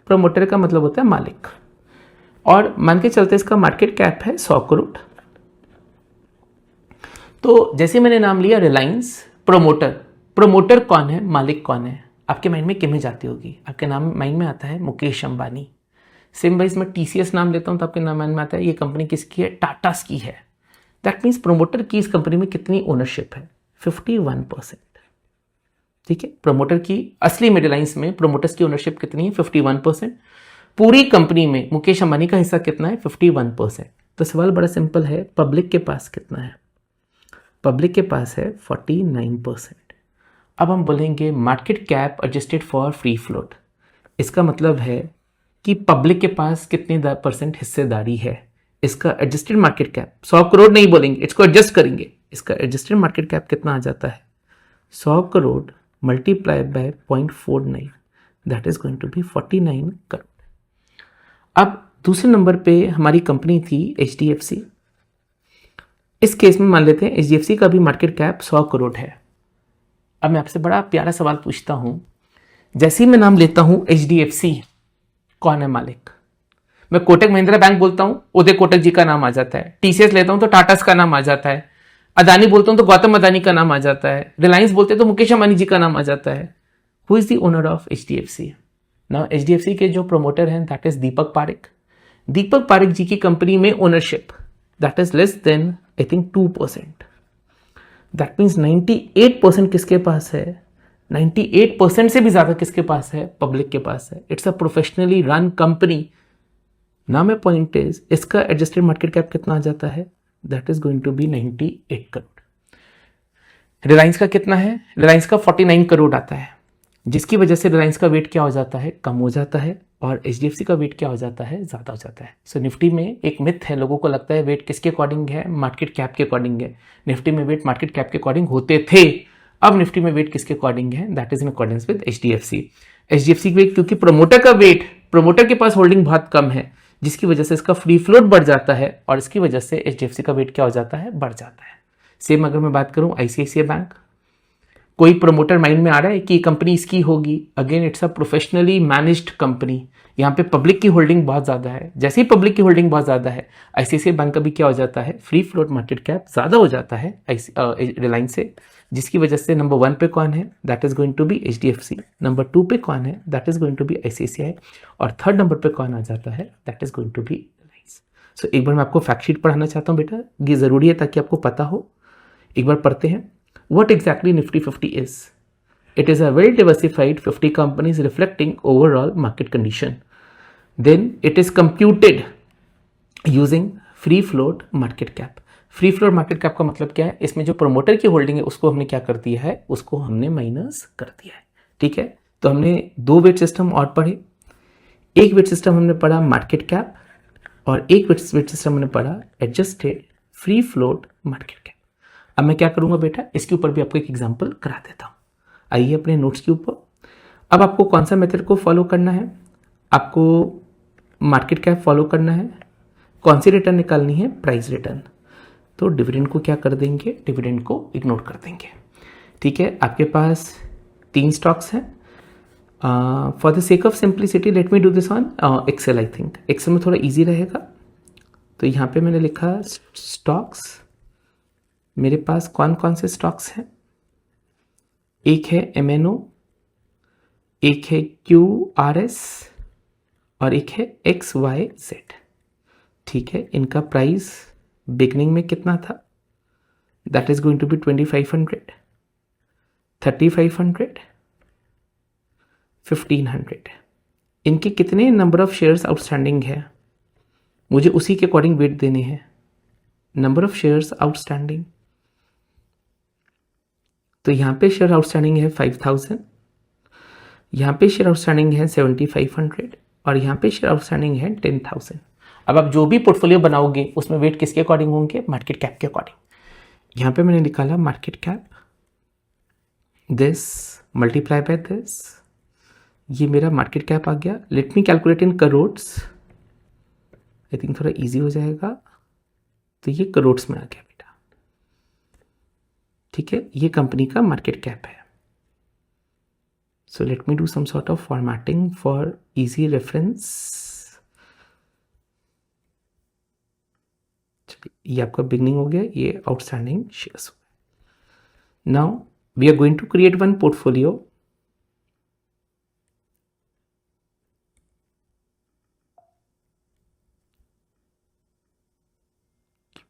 प्रमोटर का मतलब होता है मालिक। और मान के चलते इसका मार्केट कैप है 100 करोड़। तो जैसे मैंने नाम लिया रिलायंस, प्रमोटर। प्रमोटर कौन है, मालिक कौन है? आपके माइंड में किमेज आती होगी। आपके नाम माइंड में आता है मुकेश अंबानी। सेम वाइज मैं टीसीएस नाम लेता हूं तो आपके नाम माइंड में आता है ये कंपनी किसकी है? टाटास की है। दैट मीन्स प्रमोटर की इस कंपनी में कितनी ओनरशिप है? 51%। ठीक है, प्रमोटर की असली में रिलायंस में प्रमोटर्स की ओनरशिप कितनी है? 51%। पूरी कंपनी में मुकेश अंबानी का हिस्सा कितना है? 51%। तो सवाल बड़ा सिंपल है, पब्लिक के पास कितना है? पब्लिक के पास है 49%। अब हम बोलेंगे market cap adjusted for free float. इसका मतलब है कि पब्लिक के पास कितनी % हिस्सेदारी है। इसका एडजस्टेड मार्केट कैप 100 करोड़ नहीं बोलेंगे, इसको एडजस्ट करेंगे। इसका एडजस्टेड मार्केट कैप कितना आ जाता है? 100 crore multiply by 0.49, that is going to be 49 crore. अब दूसरे नंबर पे हमारी कंपनी थी एचडीएफसी। इस केस में मान लेते हैं एचडीएफसी का भी मार्केट कैप 100 करोड़ है। अब मैं आपसे बड़ा प्यारा सवाल पूछता हूं, जैसे ही मैं नाम लेता हूं एचडीएफसी, कौन है मालिक? मैं कोटक महिंद्रा बैंक बोलता हूं, उदय कोटक जी का नाम आ जाता है। टीसीएस लेता हूं तो टाटास का नाम आ जाता है। अदानी बोलता हूं तो गौतम अदानी का नाम आ जाता है। रिलायंस बोलते हैं तो मुकेश अंबानी जी का नाम आ जाता है। Who is the owner of HDFC? Now HDFC के जो प्रोमोटर हैं दैट इज दीपक पारेख। दीपक पारेख जी की कंपनी में ownership that is less than I think 2%। That means 98% किसके पास है? 98% से भी ज्यादा किसके पास है? पब्लिक के पास है। It's a professionally run company. Now my point is, इसका एडजस्टेड मार्केट कैप कितना आ जाता है? That is going to be 98 crore. Reliance का कितना है? रिलायंस का 49 करोड़ आता है, जिसकी वजह से रिलायंस का वेट क्या हो जाता है? कम हो जाता है, और एचडीएफसी का वेट क्या हो जाता है? ज्यादा हो जाता है। सो निफ्टी में एक मिथ है, लोगों को लगता है वेट किसके अकॉर्डिंग है? मार्केट कैप के अकॉर्डिंग है। निफ्टी में वेट मार्केट कैप के अकॉर्डिंग होते थे, अब निफ्टी में वेट किसके अकॉर्डिंग है? That is in accordance with HDFC. HDFC weight, क्योंकि प्रोमोटर का वेट, प्रोमोटर के पास होल्डिंग बहुत कम है, जिसकी वजह से इसका फ्री फ्लोट बढ़ जाता है, और इसकी वजह से एचडीएफसी का वेट क्या हो जाता है? बढ़ जाता है। सेम अगर मैं बात करूं आईसीआईसीआई बैंक, कोई प्रमोटर माइंड में आ रहा है कि कंपनी इसकी होगी? Again it's a professionally managed company. यहाँ पे पब्लिक की होल्डिंग बहुत ज्यादा है। जैसे ही पब्लिक की होल्डिंग बहुत ज्यादा है, आईसीआईसीआई बैंक का भी क्या हो जाता है? फ्री फ्लोट मार्केट कैप ज्यादा हो जाता है रिलायंस से, जिसकी वजह से नंबर 1 पे कौन है? That is going to be HDFC. Number 2 पे कौन है? That is going to be ICICI. और थर्ड नंबर पे कौन आ जाता है? That is going to be Reliance. So एक बार मैं आपको फैक्ट शीट पढ़ाना चाहता हूँ बेटा, ये जरूरी है ताकि आपको पता हो। एक बार पढ़ते हैं। What exactly Nifty 50 is? It is a well diversified 50 companies reflecting overall market condition. Then it is computed using free float market cap. Free float market cap का मतलब क्या है? इसमें जो प्रोमोटर की होल्डिंग है उसको हमने क्या कर दिया है? उसको हमने माइनस कर दिया है। ठीक है, तो हमने 2 वेट सिस्टम और पढ़े। एक वेट सिस्टम हमने पढ़ा मार्केट कैप, और एक वेट सिस्टम हमने पढ़ा adjusted free float market cap. अब मैं क्या करूंगा बेटा, इसके ऊपर भी आपको एक एग्जांपल करा देता हूं। आइए अपने नोट्स के ऊपर। अब आपको कौन सा मेथड को फॉलो करना है? आपको मार्केट कैप फॉलो करना है। कौन सी रिटर्न निकालनी है? Price return. तो डिविडेंड को क्या कर देंगे? डिविडेंड को इग्नोर कर देंगे। ठीक है, आपके पास 3 स्टॉक्स हैं। For the sake of simplicity let me do this on Excel. I think Excel में थोड़ा ईजी रहेगा। तो यहाँ पे मैंने लिखा स्टॉक्स। मेरे पास कौन कौन से स्टॉक्स हैं? एक है MNO, एक है QRS, और एक है XYZ। ठीक है, इनका प्राइस बिगनिंग में कितना था? That is going to be 2500, 3500, 1500। इनके कितने नंबर ऑफ शेयर्स आउटस्टैंडिंग है? मुझे उसी के अकॉर्डिंग वेट देने हैं। नंबर ऑफ शेयर्स आउटस्टैंडिंग, तो यहाँ पे शेयर आउटस्टैंडिंग है 5000, यहाँ पे शेयर आउटस्टैंडिंग है 7500, और यहाँ पे शेयर आउटस्टैंडिंग है 10000। अब आप जो भी पोर्टफोलियो बनाओगे उसमें वेट किसके अकॉर्डिंग होंगे? मार्केट कैप के अकॉर्डिंग। यहाँ पे मैंने निकाला market cap, this multiply by this, ये मेरा मार्केट कैप आ गया। Let me calculate in crores. I think थोड़ा इजी हो जाएगा। तो ये करोड्स में आ गया बेटा। ठीक है, ये कंपनी का मार्केट कैप है। So let me do some sort of formatting for easy reference. ये आपका बिगनिंग हो गया, ये आउटस्टैंडिंग शेयर्स हो गए। Now we are going to create one portfolio.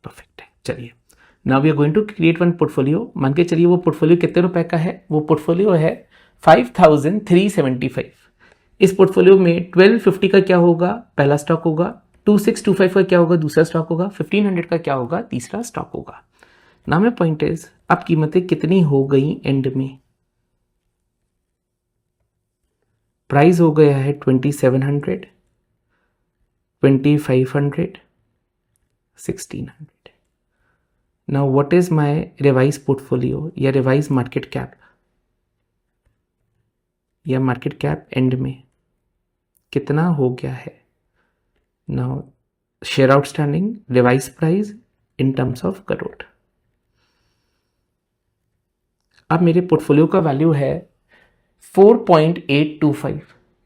Perfect है, चलिए। Now we are going to create one portfolio. मान के चलिए वो पोर्टफोलियो कितने रुपए का है? वो पोर्टफोलियो है 5375। इस पोर्टफोलियो में 1250 का क्या होगा? पहला स्टॉक होगा। 2625 का क्या होगा? दूसरा स्टॉक होगा। 1500 का क्या होगा? तीसरा स्टॉक होगा। नाम है पॉइंट इज, अब कीमतें कितनी हो गई एंड में? प्राइस हो गया है 2700, 2500, 1600। Now what is my revise portfolio या रिवाइज मार्केट कैप, या मार्केट कैप एंड में कितना हो गया है? Now share outstanding, revise price in terms of crore. अब मेरे पोर्टफोलियो का वैल्यू है 4.825।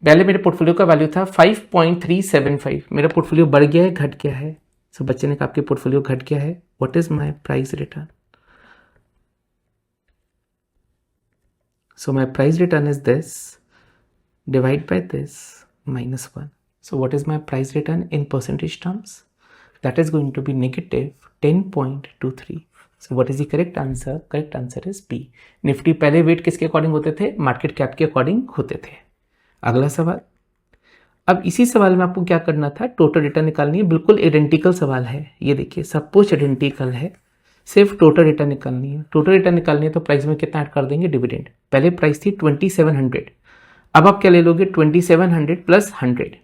पहले मेरे पोर्टफोलियो का वैल्यू था 5.375, मेरा पोर्टफोलियो बढ़ गया है घट गया है? सो बच्चे ने कहा आपके पोर्टफोलियो घट गया है, what is my price return? So my price return is this divide by this -1. So what is my price return in percentage terms? That is going to be negative 10.23. So what is the correct answer? Correct answer is B. Nifty पहले wait किसके according होते थे? Market cap के according होते थे. अगला सवाल. अब इसी सवाल में आपको क्या करना था? टोटल रिटर्न निकालनी है. बिल्कुल आइडेंटिकल सवाल है. ये देखिए सब कुछ आइडेंटिकल है, सिर्फ टोटल रिटर्न निकालनी है. टोटल रिटर्न निकालनी है तो प्राइस में कितना ऐड कर देंगे? डिविडेंड. पहले प्राइस थी 2700, अब आप क्या ले लोगे? 2700 plus 100,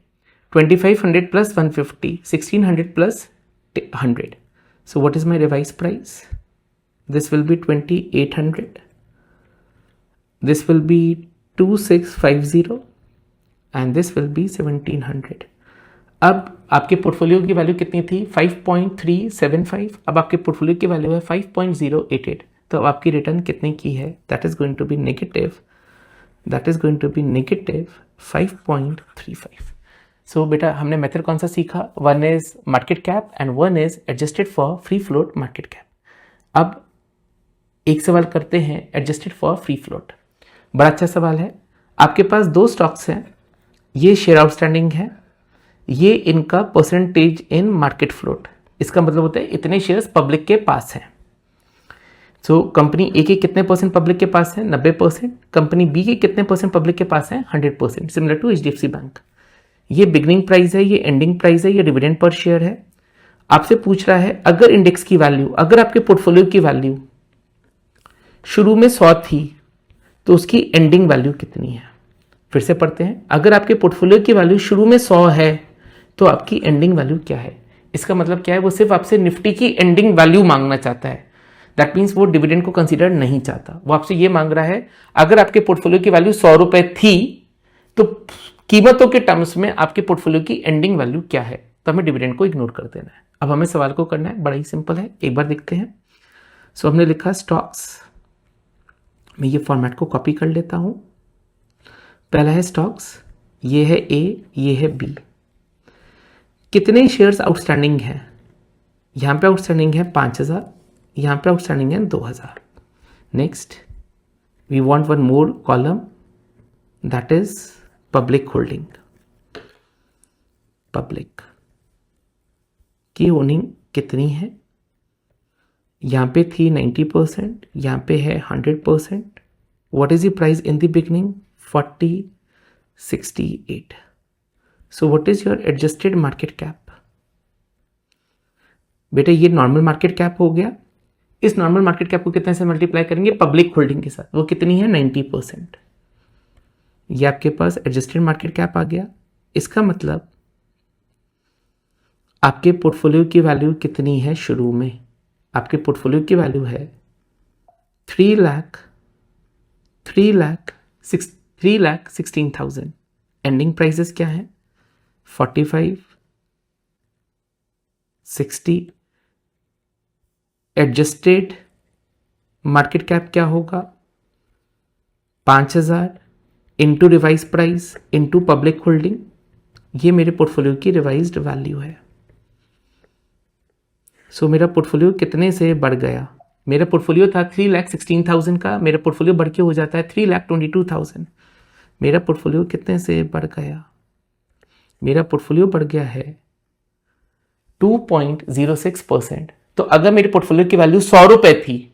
2500 plus 150, 1600 plus 100. So what is my revised price? This will be 2800. This will be 2650 and this will be 1700. अब आपके पोर्टफोलियो की वैल्यू कितनी थी? 5.375. अब आपके पोर्टफोलियो की वैल्यू है 5.088. तो अब आपकी रिटर्न कितने की है? That is going to be negative. That is going to be negative 5.35. सो बेटा हमने मेथड कौन सा सीखा? One is market cap and one is adjusted for free float market cap. अब एक सवाल करते हैं एडजस्टेड फॉर फ्री फ्लोट. बड़ा अच्छा सवाल है. आपके पास दो स्टॉक्स हैं, ये शेयर आउटस्टैंडिंग है, ये इनका परसेंटेज इन मार्केट फ्लोट. इसका मतलब होता है इतने शेयर्स पब्लिक के पास हैं. सो कंपनी ए के कितने परसेंट पब्लिक के पास है? 90%. कंपनी बी के कितने परसेंट पब्लिक के पास है? 100%. Similar to HDFC bank. ये बिगनिंग प्राइस है, ये एंडिंग प्राइस है, ये डिविडेंड पर शेयर है. आपसे पूछ रहा है अगर इंडेक्स की वैल्यू, अगर आपके पोर्टफोलियो की वैल्यू शुरू में 100 थी तो उसकी एंडिंग वैल्यू कितनी है? फिर से पढ़ते हैं. अगर आपके पोर्टफोलियो की वैल्यू शुरू में 100 है तो आपकी एंडिंग वैल्यू क्या है? इसका मतलब क्या है? वो सिर्फ आपसे निफ्टी की एंडिंग वैल्यू मांगना चाहता है. दैट मीन्स वो डिविडेंड को कंसीडर नहीं चाहता. वो आपसे ये मांग रहा है अगर आपके पोर्टफोलियो की वैल्यू 100 रुपए थी तो कीमतों के टर्म्स में आपके पोर्टफोलियो की एंडिंग वैल्यू क्या है? तो हमें डिविडेंड को इग्नोर कर देना है. अब हमें सवाल को करना है, बड़ा ही सिंपल है, एक बार देखते हैं. सो हमने लिखा स्टॉक्स. मैं ये फॉर्मेट को कॉपी कर लेता हूं. पहला है स्टॉक्स, ये है ए, ये है बी. कितने शेयर्स आउटस्टैंडिंग हैं? यहां पे आउटस्टैंडिंग है 5000, यहां पे आउटस्टैंडिंग है 2000. Next we want one more column, that is public holding. Public की होल्डिंग कितनी है? यहां पे थी 90%, यहां पे है 100%. What is the price in the beginning? 4068. So what is your adjusted market cap? बेटा ये नॉर्मल मार्केट कैप हो गया. इस नॉर्मल मार्केट कैप को कितने से मल्टीप्लाई करेंगे? पब्लिक होल्डिंग के साथ. वो कितनी है? 90%. ये आपके पास एडजस्टेड मार्केट कैप आ गया. इसका मतलब आपके पोर्टफोलियो की वैल्यू कितनी है शुरू में? आपके पोर्टफोलियो की वैल्यू है 3,16,000. एंडिंग प्राइसेस क्या है? 45, 60. एडजस्टेड मार्केट कैप क्या होगा? 5000 into revise price into public holding. ये मेरे पोर्टफोलियो की रिवाइज्ड वैल्यू है. सो मेरा पोर्टफोलियो कितने से बढ़ गया? मेरा पोर्टफोलियो था 3,16,000 का, मेरा पोर्टफोलियो बढ़ के हो जाता है 3,22,000. मेरा पोर्टफोलियो कितने से बढ़ गया? मेरा पोर्टफोलियो बढ़ गया है 2.06%. तो अगर मेरे पोर्टफोलियो की वैल्यू 100 रुपए थी,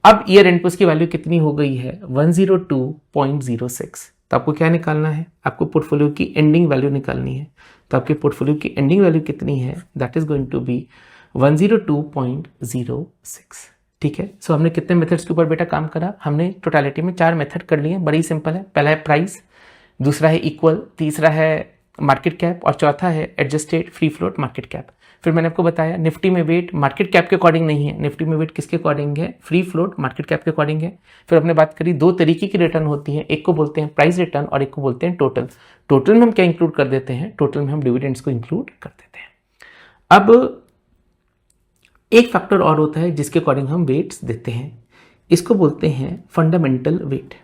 अब ईयर एंड पर उसकी वैल्यू कितनी हो गई है? 102.06. तो आपको क्या निकालना है? आपको पोर्टफोलियो की एंडिंग वैल्यू निकालनी है. तो आपके पोर्टफोलियो की एंडिंग वैल्यू कितनी है? That is going to be 102.06. ठीक है. सो हमने कितने मेथड्स के ऊपर बेटा काम करा? हमने टोटलिटी में 4 मेथड कर लिए. बड़ी सिंपल है. पहला है प्राइस, दूसरा है इक्वल, तीसरा है मार्केट कैप और चौथा है adjusted free float market cap. फिर मैंने आपको बताया निफ्टी में वेट मार्केट कैप के अकॉर्डिंग नहीं है. निफ्टी में वेट किसके अकॉर्डिंग है? फ्री फ्लोट मार्केट कैप के अकॉर्डिंग है. फिर हमने बात करी 2 तरीके की रिटर्न होती है. एक को बोलते हैं प्राइस रिटर्न और एक को बोलते हैं टोटल. टोटल में हम क्या इंक्लूड कर देते हैं? टोटल में हम डिविडेंड्स को इंक्लूड कर देते हैं. अब एक फैक्टर और होता है जिसके अकॉर्डिंग हम वेट्स देते हैं. इसको बोलते हैं फंडामेंटल वेट.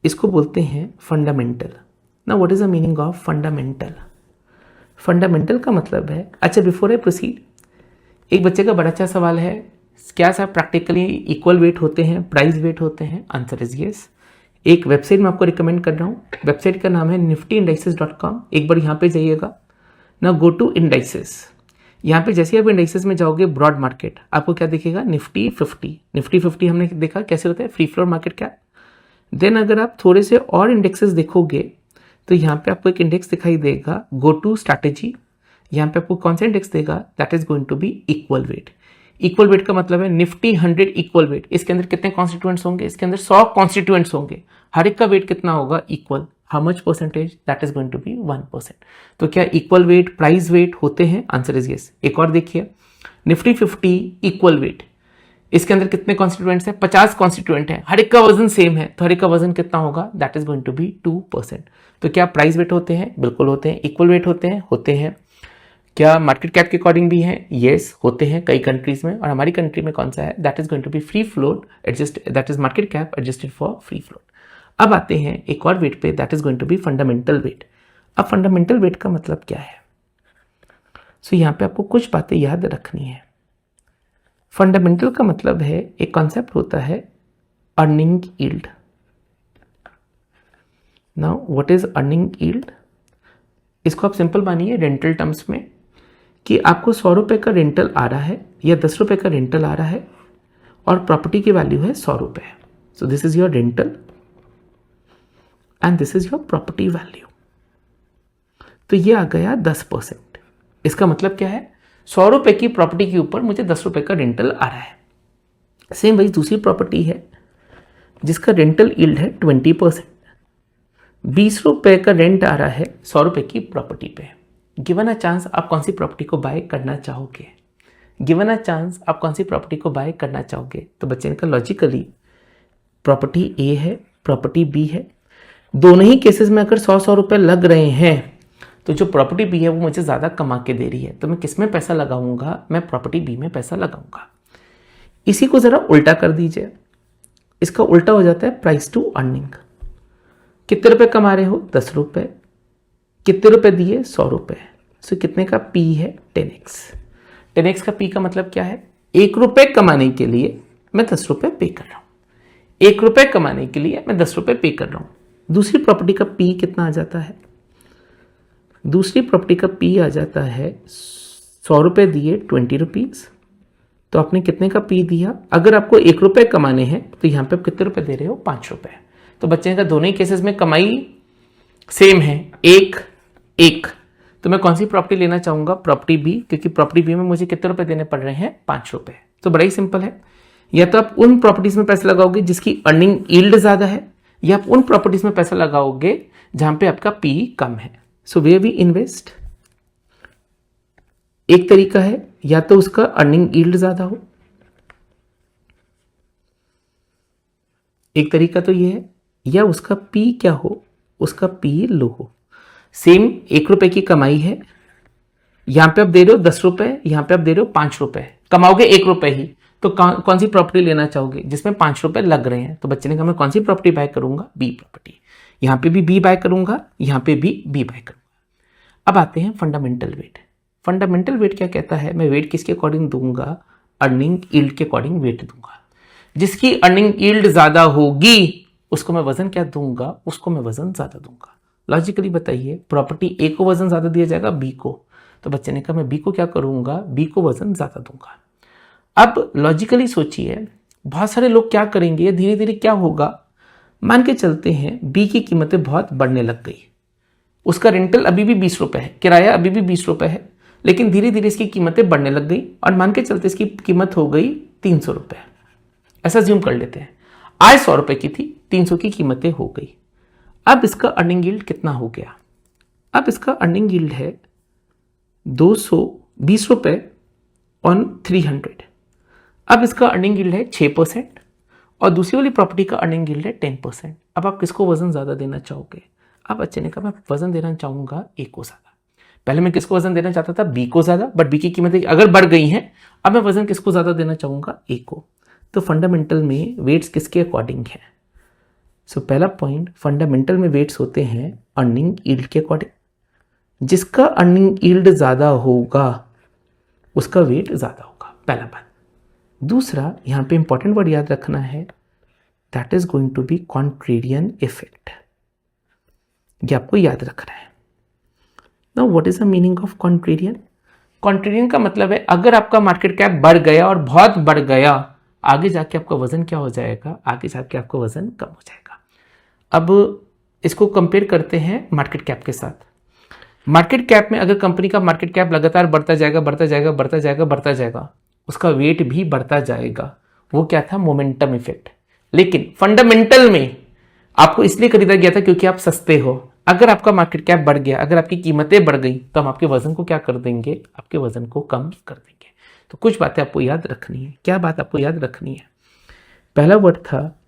इसको बोलते हैं फंडामेंटल. ना what is the meaning of fundamental? Fundamental का मतलब है, अच्छा बिफोर आई प्रोसीड, एक बच्चे का बड़ा अच्छा सवाल है, क्या सर प्रैक्टिकली इक्वल वेट होते हैं, प्राइस वेट होते हैं? Answer is yes. एक वेबसाइट मैं आपको रिकमेंड कर रहा हूँ, वेबसाइट का नाम है niftyindices.com। एक बार यहाँ पे जाइएगा ना, गो टू इंडाइसेस। यहाँ पे जैसे आप इंडाइसेस में जाओगे ब्रॉड मार्केट, आपको क्या दिखेगा? निफ्टी 50। निफ्टी 50 हमने देखा कैसे होता है, free floor market cap. Then अगर आप थोड़े से और इंडेक्सेस देखोगे तो यहाँ पे आपको एक इंडेक्स दिखाई देगा, गो टू स्ट्रैटेजी। यहाँ पे आपको कौन सा इंडेक्स देगा? That is going to be equal weight. Equal weight का मतलब है निफ्टी 100 इक्वल वेट। इसके अंदर कितने कॉन्स्टिट्यूएंट्स होंगे? इसके अंदर 100 कॉन्स्टिट्यूएंट्स होंगे, हर एक का वेट कितना होगा? Equal. How much percentage? That is going to be 1%। तो क्या इक्वल वेट प्राइस वेट होते हैं? Answer is yes. एक और देखिए, निफ्टी 50 इक्वल वेट, इसके अंदर कितने कॉन्स्टिट्यूएंट्स हैं? 50 कॉन्स्टिट्यूएंट हैं, हर एक का वजन सेम है, तो हर एक का वजन कितना होगा? That is going to be 2%। तो क्या प्राइस वेट होते हैं? बिल्कुल होते हैं। इक्वल वेट होते हैं? होते हैं। क्या मार्केट कैप के अकॉर्डिंग भी है? यस होते हैं कई कंट्रीज में, और हमारी कंट्री में कौन सा है? That is going to be free float adjust, that is market cap adjusted for free float. अब आते हैं एक और वेट पे, that is going to be fundamental weight. अब फंडामेंटल वेट का मतलब क्या है? सो यहाँ पे आपको कुछ बातें याद रखनी है। फंडामेंटल का मतलब है, एक कॉन्सेप्ट होता है earning yield. Now what is earning yield? इसको आप सिंपल मानिए रेंटल टर्म्स में, कि आपको 100 रुपये का रेंटल आ रहा है या 10 रुपये का रेंटल आ रहा है, और प्रॉपर्टी की वैल्यू है 100 रुपये। So this is your rental and this is your property value. तो ये आ गया 10%। इसका मतलब क्या है? 100 रुपये की प्रॉपर्टी के ऊपर मुझे 10 रुपये का रेंटल आ रहा है। सेम वही दूसरी प्रॉपर्टी है जिसका रेंटल यील्ड है 20%। 20 रुपये का रेंट आ रहा है 100 रुपये की प्रॉपर्टी पे। गिवन अ चांस आप कौन सी प्रॉपर्टी को बाय करना चाहोगे? गिवन अ चांस आप कौन सी प्रॉपर्टी को बाय करना चाहोगे? तो बच्चे का लॉजिकली प्रॉपर्टी ए है, प्रॉपर्टी बी है। दोनों ही केसेस में अगर 100 रुपये लग रहे हैं, तो जो प्रॉपर्टी बी है वो मुझे ज़्यादा कमा के दे रही है, तो मैं किस में पैसा लगाऊंगा? मैं प्रॉपर्टी बी में पैसा लगाऊंगा। इसी को ज़रा उल्टा कर दीजिए, इसका उल्टा हो जाता है प्राइस टू अर्निंग। कितने रुपए कमा रहे हो? 10 रुपये। कितने रुपए दिए? 100 रुपये। सो कितने का पी है? 10x। 10x का पी का मतलब क्या है? 1 रुपये कमाने के लिए मैं 10 रुपये पे कर रहा हूं। 1 रुपये कमाने के लिए मैं 10 रुपये पे कर रहा हूं। दूसरी प्रॉपर्टी का पी कितना आ जाता है? दूसरी प्रॉपर्टी का पी आ जाता है 100 रुपये दिए 20 रुपीज़, तो आपने कितने का पी दिया? अगर आपको 1 रुपये कमाने हैं तो यहाँ पे आप कितने रुपए दे रहे हो? 5 रुपये। तो बच्चे का दोनों ही केसेस में कमाई सेम है, एक एक। तो मैं कौन सी प्रॉपर्टी लेना चाहूंगा? प्रॉपर्टी बी, क्योंकि प्रॉपर्टी बी में मुझे कितने रुपए देने पड़ रहे हैं? 5 रुपये। तो बड़ा ही सिंपल है, या तो आप उन प्रॉपर्टीज में पैसा लगाओगे जिसकी अर्निंग यील्ड ज्यादा है, या आप उन प्रॉपर्टीज में पैसा लगाओगे जहां पे आपका पी कम है। सो वेयर वी इन्वेस्ट, एक तरीका है या तो उसका अर्निंग यील्ड ज्यादा हो, एक तरीका तो ये है, या उसका पी क्या हो? उसका पी लो हो। सेम 1 रुपए की कमाई है, यहां पे आप दे रहे हो 10 रुपए, यहां पे आप दे रहे हो 5 रुपए, कमाओगे 1 रुपए ही, तो कौन सी प्रॉपर्टी लेना चाहोगे जिसमें 5 रुपए लग रहे हैं? तो बच्चे ने कहा मैं कौन सी प्रॉपर्टी बाय करूंगा? B property. यहां पे भी बी बाय करूंगा, यहां पे भी बी बाय करूंगा। अब आते हैं फंडामेंटल वेट। फंडामेंटल वेट क्या कहता है? मैं वेट किसके अकॉर्डिंग दूंगा? अर्निंग यील्ड के अकॉर्डिंग वेट दूंगा। जिसकी अर्निंग यील्ड ज्यादा होगी उसको मैं वजन क्या दूंगा? उसको मैं वजन ज्यादा दूंगा। लॉजिकली बताइए, प्रॉपर्टी ए को वजन ज्यादा दिया जाएगा बी को, तो बच्चे ने कहा मैं बी को क्या करूंगा? बी को वजन ज्यादा दूंगा। अब लॉजिकली सोचिए, बहुत सारे लोग क्या करेंगे, धीरे धीरे क्या होगा? मान के चलते हैं बी की कीमतें बहुत बढ़ने लग गई, उसका रेंटल अभी भी 20 रुपए है, किराया अभी भी 20 रुपए है, लेकिन धीरे धीरे इसकी कीमतें बढ़ने लग गई और मान के चलते इसकी कीमत हो गई 300 रुपए। ऐसा ज्यूम कर लेते हैं, आज 100 रुपए की थी, 300 की कीमतें हो गई। अब इसका अर्निंग यील्ड कितना हो गया? अब इसका अर्निंग यील्ड है 220 रुपए ऑन 300। अब इसका अर्निंग यील्ड है 6% और दूसरी वाली प्रॉपर्टी का अर्निंग यील्ड है 10%। अब आप किसको वजन ज्यादा देना चाहोगे? अब बच्चे ने कहा मैं वजन देना चाहूंगा ए को ज्यादा। पहले मैं किसको वजन देना चाहता था? बी को ज्यादा, बट बी की कीमतें अगर बढ़ गई हैं, अब मैं वजन किसको ज्यादा देना चाहूंगा? ए को। तो फंडामेंटल में वेट्स किसके अकॉर्डिंग है? सो पहला पॉइंट, फंडामेंटल में वेट्स होते हैं अर्निंग यील्ड के अकॉर्डिंग, जिसका अर्निंग यील्ड ज़्यादा होगा उसका वेट ज़्यादा होगा, पहला बात। दूसरा, यहाँ पे इंपॉर्टेंट वर्ड याद रखना है, that is going to be contrarian effect, ये आपको याद रखना है। Now what is the meaning of contrarian? Contrarian का मतलब है अगर आपका मार्केट कैप बढ़ गया और बहुत बढ़ गया, आगे जाके आपका वजन क्या हो जाएगा, आगे जाके आपका वजन कम हो जाएगा। अब इसको कंपेयर करते हैं मार्केट कैप के साथ। मार्केट कैप में अगर कंपनी का मार्केट कैप लगातार बढ़ता जाएगा बढ़ता जाएगा बढ़ता जाएगा बढ़ता जाएगा, उसका वेट भी बढ़ता जाएगा, वो क्या था, मोमेंटम इफेक्ट। लेकिन फंडामेंटल में आपको इसलिए खरीदा गया था क्योंकि आप सस्ते हो। अगर आपका मार्केट कैप बढ़ गया, अगर आपकी कीमतें बढ़ गई, तो हम आपके वजन को क्या कर देंगे, आपके वजन को कम कर देंगे। तो कुछ बातें आपको याद रखनी है। क्या बात आपको याद रखनी है? पहला वर्ड था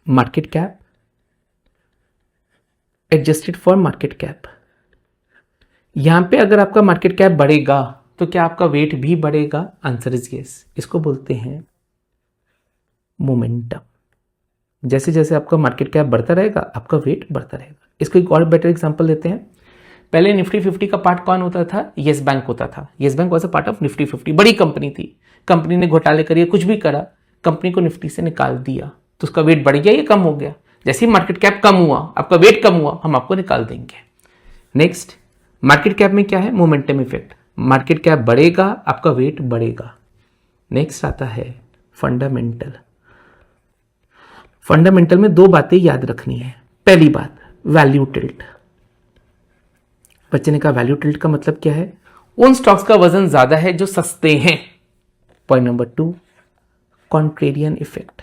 market cap, adjusted for market cap. यहां पे अगर आपका मार्केट कैप बढ़ेगा तो क्या आपका वेट भी बढ़ेगा? Answer is yes. इसको बोलते हैं मोमेंटम। जैसे जैसे आपका मार्केट कैप बढ़ता रहेगा आपका वेट बढ़ता रहेगा। इसको एक और बेटर एग्जांपल देते हैं। पहले निफ्टी 50 का पार्ट कौन होता था? येस बैंक होता था। Yes bank was a part of Nifty 50। बड़ी कंपनी थी, कंपनी ने घोटाले करिए, कुछ भी करा, कंपनी को निफ्टी से निकाल दिया, तो उसका वेट बढ़ गया या कम हो गया? जैसे ही मार्केट कैप कम हुआ, आपका वेट कम हुआ, हम आपको निकाल देंगे। नेक्स्ट, मार्केट कैप में क्या है? Momentum effect. मार्केट कैप बढ़ेगा, आपका वेट बढ़ेगा। नेक्स्ट आता है फंडामेंटल। फंडामेंटल में दो बातें याद रखनी है। पहली बात, वैल्यू टिल्ट। बच्चे ने कहा वैल्यू टिल्ट का मतलब क्या है? उन स्टॉक्स का वजन ज्यादा है जो सस्ते हैं। Point number 2, contrarian effect.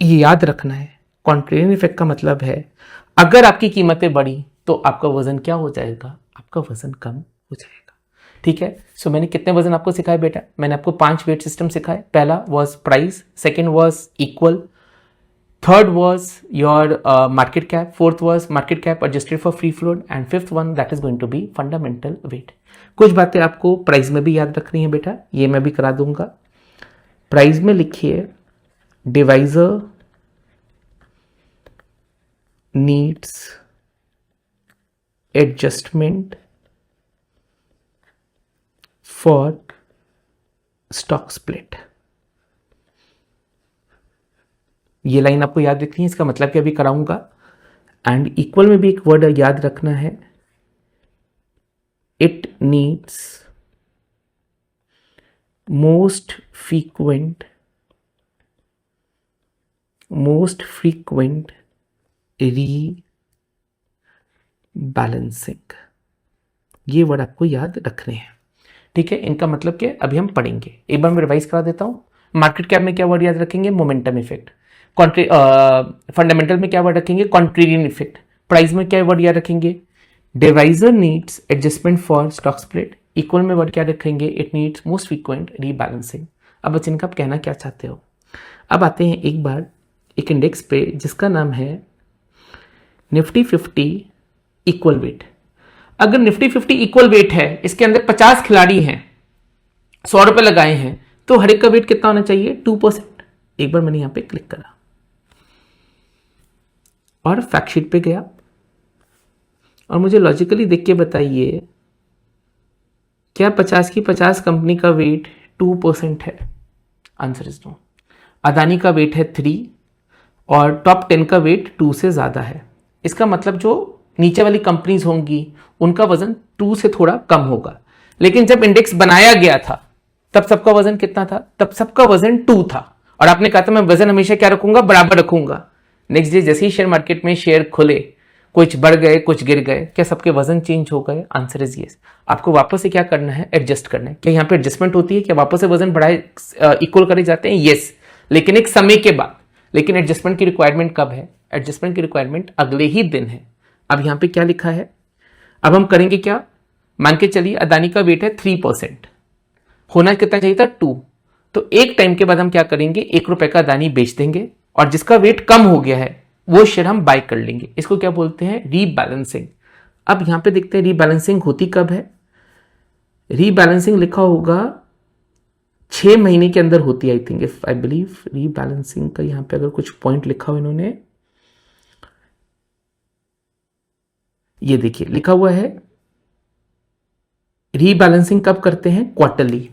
ये याद रखना है। कॉन्ट्रेरियन इफेक्ट का मतलब है अगर आपकी कीमतें बढ़ी तो आपका वजन क्या हो जाएगा? आपका वजन कम हो जाएगा। ठीक है। सो मैंने कितने वजन आपको सिखाए बेटा? मैंने आपको 5 वेट सिस्टम सिखाए। पहला was price, second was equal, third was your market cap, fourth was market cap adjusted for free float, and fifth one that is going to be fundamental weight. कुछ बातें आपको प्राइस में भी याद रखनी है बेटा, ये मैं भी करा दूंगा। प्राइस में लिखिए divisor needs adjustment for stock split. ये लाइन आपको याद रखनी है, इसका मतलब क्या भी कराऊंगा। एंड इक्वल में भी एक वर्ड याद रखना है, it needs most frequent rebalancing. ये वर्ड आपको याद रखने हैं। ठीक है, इनका मतलब क्या अभी हम पढ़ेंगे। एक बार मैं रिवाइज करा देता हूं। मार्केट कैप में क्या वर्ड याद रखेंगे? Momentum effect. फंडामेंटल में क्या वर्ड रखेंगे? Contrarian effect. प्राइस में क्या वर्ड याद रखेंगे? Divisor needs adjustment for stock split. Equal में वर्ड क्या रखेंगे? It needs most frequent rebalancing. अब बच्चन का आप कहना क्या चाहते हो? अब आते हैं एक बार एक इंडेक्स पे जिसका नाम है निफ्टी 50 इक्वल वेट। अगर निफ्टी 50 इक्वल वेट है, इसके अंदर 50 खिलाड़ी हैं, 100 रुपए लगाए हैं, तो हर एक का वेट कितना होना चाहिए? 2%। एक बार मैंने यहां पे क्लिक करा और फैक्ट शीट पे गया और मुझे लॉजिकली देख के बताइए क्या 50 की 50 कंपनी का वेट 2% है? Answer is no. अदानी का वेट है 3 और टॉप 10 का वेट 2 से ज्यादा है। इसका मतलब जो नीचे वाली कंपनीज होंगी उनका वजन 2 से थोड़ा कम होगा। लेकिन जब इंडेक्स बनाया गया था तब सबका वजन कितना था? तब सबका वजन 2 था और आपने कहा था मैं वजन हमेशा क्या रखूंगा? बराबर रखूंगा। नेक्स्ट डे जैसे ही शेयर मार्केट में शेयर खुले, कुछ बढ़ गए कुछ गिर गए, क्या सबके वजन चेंज हो गए? Answer is yes. आपको वापस से क्या करना है? एडजस्ट करना है। क्या यहाँ पे एडजस्टमेंट होती है? क्या वापस से वजन बढ़ाए इक्वल करे जाते हैं? यस, लेकिन एक समय के बाद। लेकिन एडजस्टमेंट की रिक्वायरमेंट कब है? एडजस्टमेंट की रिक्वायरमेंट अगले ही दिन है। अब यहाँ पे क्या लिखा है? अब हम करेंगे क्या? मान के चलिए अदानी का वेट है 3%, होना कितना चाहिए था? 2। तो एक टाइम के बाद हम क्या करेंगे? 1 रुपए का अदानी बेच देंगे और जिसका वेट कम हो गया है वो शेयर हम बाय कर लेंगे। इसको क्या बोलते हैं? रीबैलेंसिंग। अब यहां पे देखते हैं रीबैलेंसिंग होती कब है। रीबैलेंसिंग लिखा होगा 6 महीने के अंदर होती है, I think, if I believe. Rebalancing का यहां पे अगर कुछ पॉइंट लिखा हो इन्होंने, ये देखिए लिखा हुआ है रीबैलेंसिंग कब करते हैं, क्वार्टरली।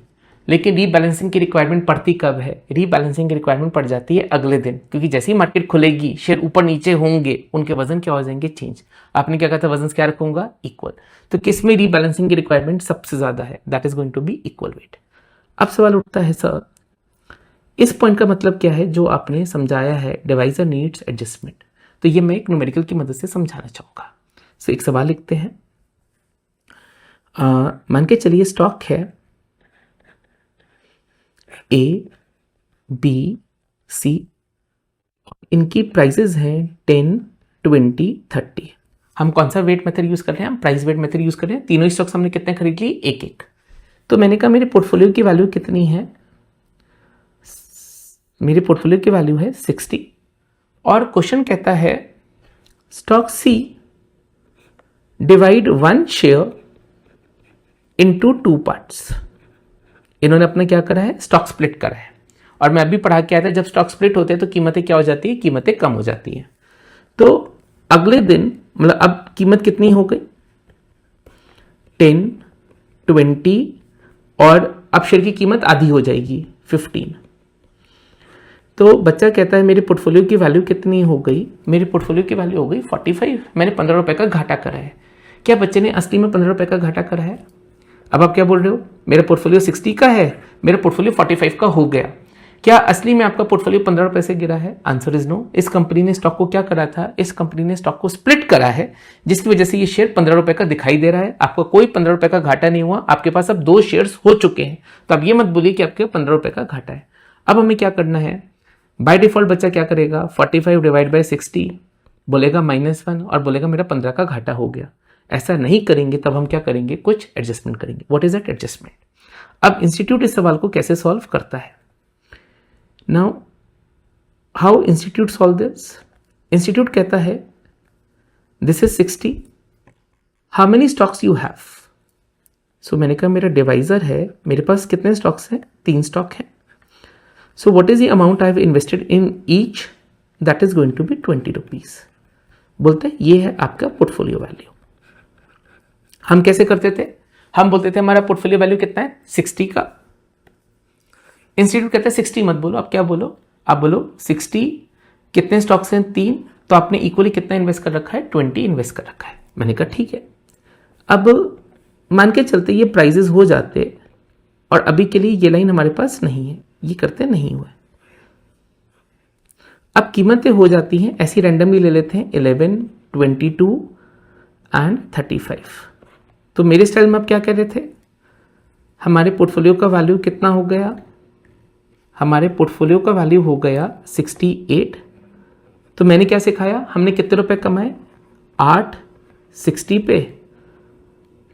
लेकिन रीबैलेंसिंग की रिक्वायरमेंट पड़ती कब है, रीबैलेंसिंग की रिक्वायरमेंट पड़ जाती है अगले दिन, क्योंकि जैसे ही मार्केट खुलेगी शेयर ऊपर नीचे होंगे, उनके वजन क्या हो जाएंगे, चेंज। आपने क्या कहा था, वजन क्या रखूंगा, इक्वल। तो किस में रीबैलेंसिंग की रिक्वायरमेंट सबसे ज्यादा है, that is going to be equal weight. अब सवाल उठता है सर इस पॉइंट का मतलब क्या है जो आपने समझाया है, डिवाइजर नीड्स एडजस्टमेंट। तो ये मैं एक न्यूमेरिकल की मदद से समझाना चाहूंगा। सो एक सवाल लिखते हैं, मान के चलिए स्टॉक है ए बी सी, इनकी प्राइसेस हैं 10, 20, 30। हम कौन सा वेट मेथड यूज कर रहे हैं, हम प्राइस वेट मेथड यूज कर रहे हैं। तीनों स्टॉक्स हमने कितने खरीद ली, एक एक। तो मैंने कहा मेरे पोर्टफोलियो की वैल्यू कितनी है, मेरे पोर्टफोलियो की वैल्यू है 60। और क्वेश्चन कहता है स्टॉक सी डिवाइड 1 शेयर इनटू 2 पार्ट्स। इन्होंने अपना क्या करा है, स्टॉक स्प्लिट करा है। और मैं अभी पढ़ा के आया था जब स्टॉक स्प्लिट होते हैं तो कीमतें क्या हो जाती है, कीमतें कम हो जाती है। तो अगले दिन मतलब अब कीमत कितनी हो गई, 10, 20 और अब शेयर की कीमत आधी हो जाएगी 15। तो बच्चा कहता है मेरे पोर्टफोलियो की वैल्यू कितनी हो गई, मेरे पोर्टफोलियो की वैल्यू हो गई 45। मैंने 15 रुपए का घाटा करा है। क्या बच्चे ने असली में 15 रुपए का घाटा करा है? अब आप क्या बोल रहे हो, मेरा पोर्टफोलियो 60 का है, मेरा पोर्टफोलियो 45 का हो गया। क्या असली में आपका पोर्टफोलियो 15 रुपए से गिरा है? Answer is no. इस कंपनी ने स्टॉक को क्या करा था, इस कंपनी ने स्टॉक को स्प्लिट करा है, जिसकी वजह से ये शेयर 15 रुपए का दिखाई दे रहा है। आपको कोई 15 रुपए का घाटा नहीं हुआ, आपके पास अब 2 शेयर्स हो चुके हैं। तो अब ये मत बोलिए कि आपके 15 रुपए का घाटा है। अब हमें क्या करना है, बाय डिफॉल्ट बच्चा क्या करेगा, 45 डिवाइड बाय 60 बोलेगा -1 और बोलेगा मेरा 15 का घाटा हो गया। ऐसा नहीं करेंगे, तब हम क्या करेंगे, कुछ एडजस्टमेंट करेंगे। What is that adjustment? अब इंस्टीट्यूट इस सवाल को कैसे सॉल्व करता है? Now how institute solve this? Institute कहता है this is 60, how many stocks you have? So मैंने कहा मेरा डिवाइजर है, मेरे पास कितने स्टॉक्स हैं, 3 स्टॉक हैं। So what is the amount I have invested in each? That is going to be 20 rupees. बोलते हैं ये है आपका पोर्टफोलियो वैल्यू। हम कैसे करते थे, हम बोलते थे हमारा पोर्टफोलियो वैल्यू कितना है, 60 का। इंस्टीट्यूट कहता है 60 मत बोलो, आप क्या बोलो, आप बोलो 60 कितने स्टॉक्स हैं, 3, तो आपने इक्वली कितना इन्वेस्ट कर रखा है, 20 इन्वेस्ट कर रखा है। मैंने कहा ठीक है। अब मान के चलते ये प्राइजेस हो जाते और अभी के लिए ये लाइन हमारे पास नहीं है, ये करते नहीं हुए। अब कीमतें हो जाती हैं ऐसी, रैंडमली ले लेते हैं 11, 22 एंड 35। तो मेरे स्टाइल में आप क्या कह रहे थे, हमारे पोर्टफोलियो का वैल्यू कितना हो गया, हमारे पोर्टफोलियो का वैल्यू हो गया 68। तो मैंने क्या सिखाया, हमने कितने रुपए कमाए, 8 60 पे।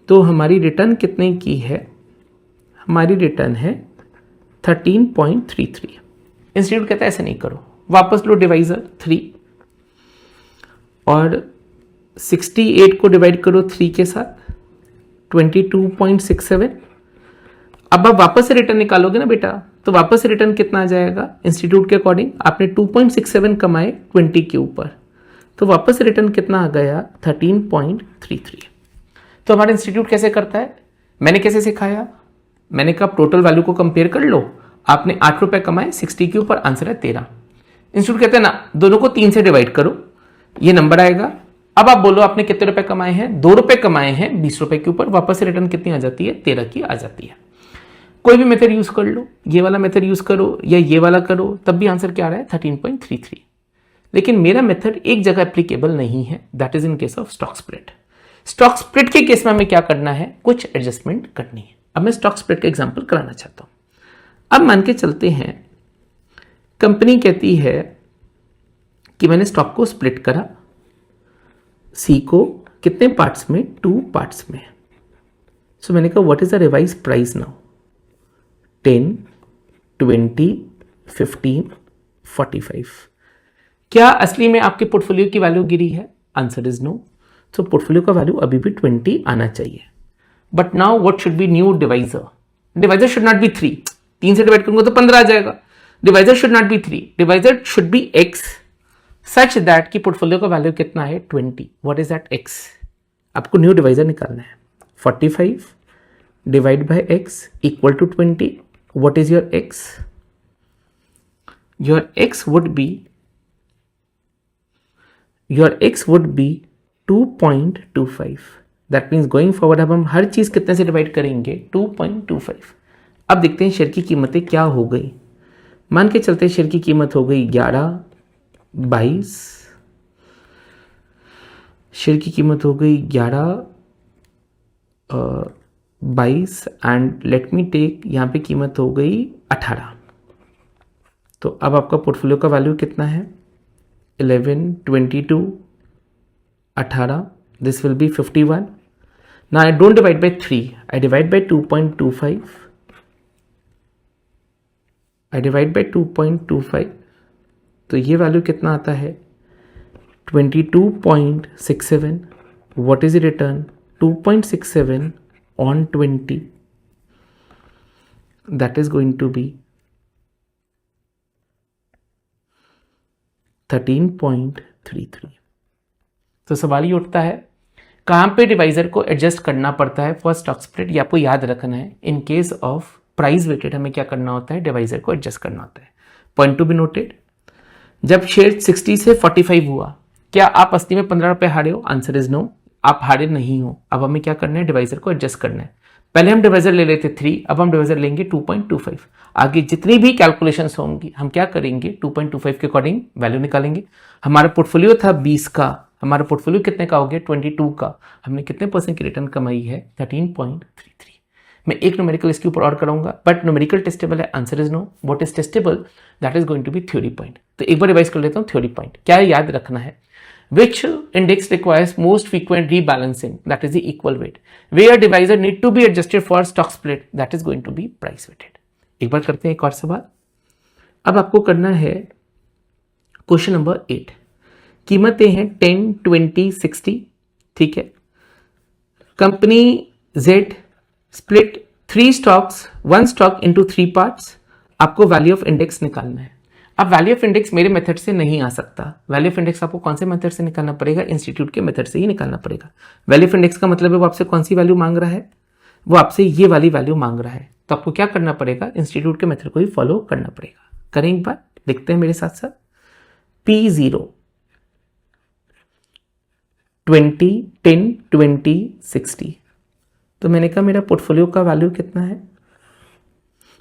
तो हमारी रिटर्न कितने की है, हमारी रिटर्न है 13.33। इंस्टीट्यूट कहता है ऐसे नहीं करो, वापस लो डिवाइजर 3 और 68 को डिवाइड करो 3 के साथ, 22.67। अब आप वापस से रिटर्न निकालोगे ना बेटा, तो वापस से रिटर्न कितना आ जाएगा, इंस्टीट्यूट के अकॉर्डिंग आपने 2.67 कमाए 20 के ऊपर, तो वापस से रिटर्न कितना आ गया, 13.33। तो हमारा इंस्टीट्यूट कैसे करता है, मैंने कैसे सिखाया, मैंने कहा टोटल वैल्यू को कंपेयर कर लो, आपने 8 रुपए कमाए 60 के ऊपर, आंसर है 13। इंस्टीट्यूट कहते हैं ना, दोनों को 3 से डिवाइड करो, ये नंबर आएगा। अब आप बोलो आपने कितने रुपए कमाए हैं, 2 रुपए कमाए हैं 20 रुपए के ऊपर, वापस से रिटर्न कितनी आ जाती है, 13 की आ जाती है। कोई भी मेथड यूज कर लो, ये वाला मेथड यूज करो या ये वाला करो, तब भी आंसर क्या आ रहा है, 13.33। लेकिन मेरा मेथड एक जगह एप्लीकेबल नहीं है, that is in case of stock split. Stock split के केस में हमें क्या करना है, कुछ एडजस्टमेंट करनी है। अब मैं स्टॉक स्प्लिट का एग्जांपल कराना चाहता हूं। अब मान के चलते हैं कंपनी कहती है कि मैंने स्टॉक को स्प्लिट करा, सी को कितने पार्ट्स में, 2 पार्ट्स में। सो मैंने कहा what is the revise price now, 10, 20, 15, 45। क्या असली में आपके पोर्टफोलियो की वैल्यू गिरी है, आंसर इज नो। तो पोर्टफोलियो का वैल्यू अभी भी 20 आना चाहिए। But now what should be new divisor, divisor should not be 3, 3 से डिवाइड करूंगा तो 15 आ जाएगा। Divisor should not be 3, divisor should be x such that कि पोर्टफोलियो का वैल्यू कितना है, 20। What is that x? आपको न्यू डिवाइजर निकालना है। 45 divide by x equal to 20. What is your x? Your x would be 2.25. That means going forward अब हम हर चीज कितने से डिवाइड करेंगे? 2.25. अब देखते हैं शेयर की कीमतें क्या हो गई। मान के चलते शेयर की कीमत हो गई 11, 22, शेयर की कीमत हो गई 11, 22 एंड लेट मी टेक यहाँ पे कीमत हो गई 18. तो अब आपका पोर्टफोलियो का वैल्यू कितना है? 11, 22, 18. This will be 51. Now I don't divide by 3. I divide by 2.25. I divide by 2.25. तो ये वैल्यू कितना आता है? 22.67. What is the return? 2.67 on 20. That is going to be 13.33. तो सवाल ये उठता है कहाँ पे डिवाइजर को एडजस्ट करना पड़ता है फॉर स्टॉक स्प्लिट, ये आपको याद रखना है। In case of price weighted हमें क्या करना होता है? डिवाइजर को एडजस्ट करना होता है। पॉइंट टू बी नोटेड, जब शेयर 60 से 45 हुआ, क्या आप असली में 15 रुपए हारे हो? आंसर इज नो, आप हारे नहीं हो। अब हमें क्या करना है? डिवाइजर को एडजस्ट करना है। पहले हम डिवाइजर ले लेते 3, अब हम डिवाइजर लेंगे 2.25। आगे जितनी भी कैलकुलेशंस होंगी हम क्या करेंगे? 2.25 के अकॉर्डिंग वैल्यू निकालेंगे। हमारा पोर्टफोलियो था 20 का, हमारा पोर्टफोलियो कितने का हो गया? 22 का। हमने कितने % की रिटर्न कमाई है? 13.33। मैं एक न्यूमेरिकल इसके ऊपर और कराऊंगा, बट न्यूमेरिकल टेस्टेबल है? Answer is no. What is testable? That is going to be theory point. तो एक बार रिवाइज कर लेता हूँ थ्योरी पॉइंट। क्या याद रखना है? Which index requires most frequent rebalancing? That is the equal weight. Where divisor need to be adjusted for stock split? That is going to be price weighted. एक बार करते हैं एक और सवाल। अब आपको करना है क्वेश्चन नंबर 8। कीमतें हैं 10, 20, 60, ठीक है। Company Z split 3 stocks, 1 stock into 3 parts. आपको वैल्यू ऑफ इंडेक्स निकालना है। अब वैल्यू ऑफ इंडेक्स मेरे मेथड से नहीं आ सकता। वैल्यू ऑफ इंडेक्स आपको कौन से मेथड से निकालना पड़ेगा? इंस्टीट्यूट के मेथड से ही निकालना पड़ेगा। वैल्यू ऑफ इंडेक्स का मतलब है वो आपसे कौन सी वैल्यू मांग रहा है? वो आपसे ये वाली वैल्यू मांग रहा है। तो आपको क्या करना पड़ेगा? इंस्टीट्यूट के मेथड को ही फॉलो करना पड़ेगा। करें एक बार, देखते हैं मेरे साथ साथ। P0 20, 10, 20, 60। तो मैंने कहा मेरा पोर्टफोलियो का वैल्यू कितना है?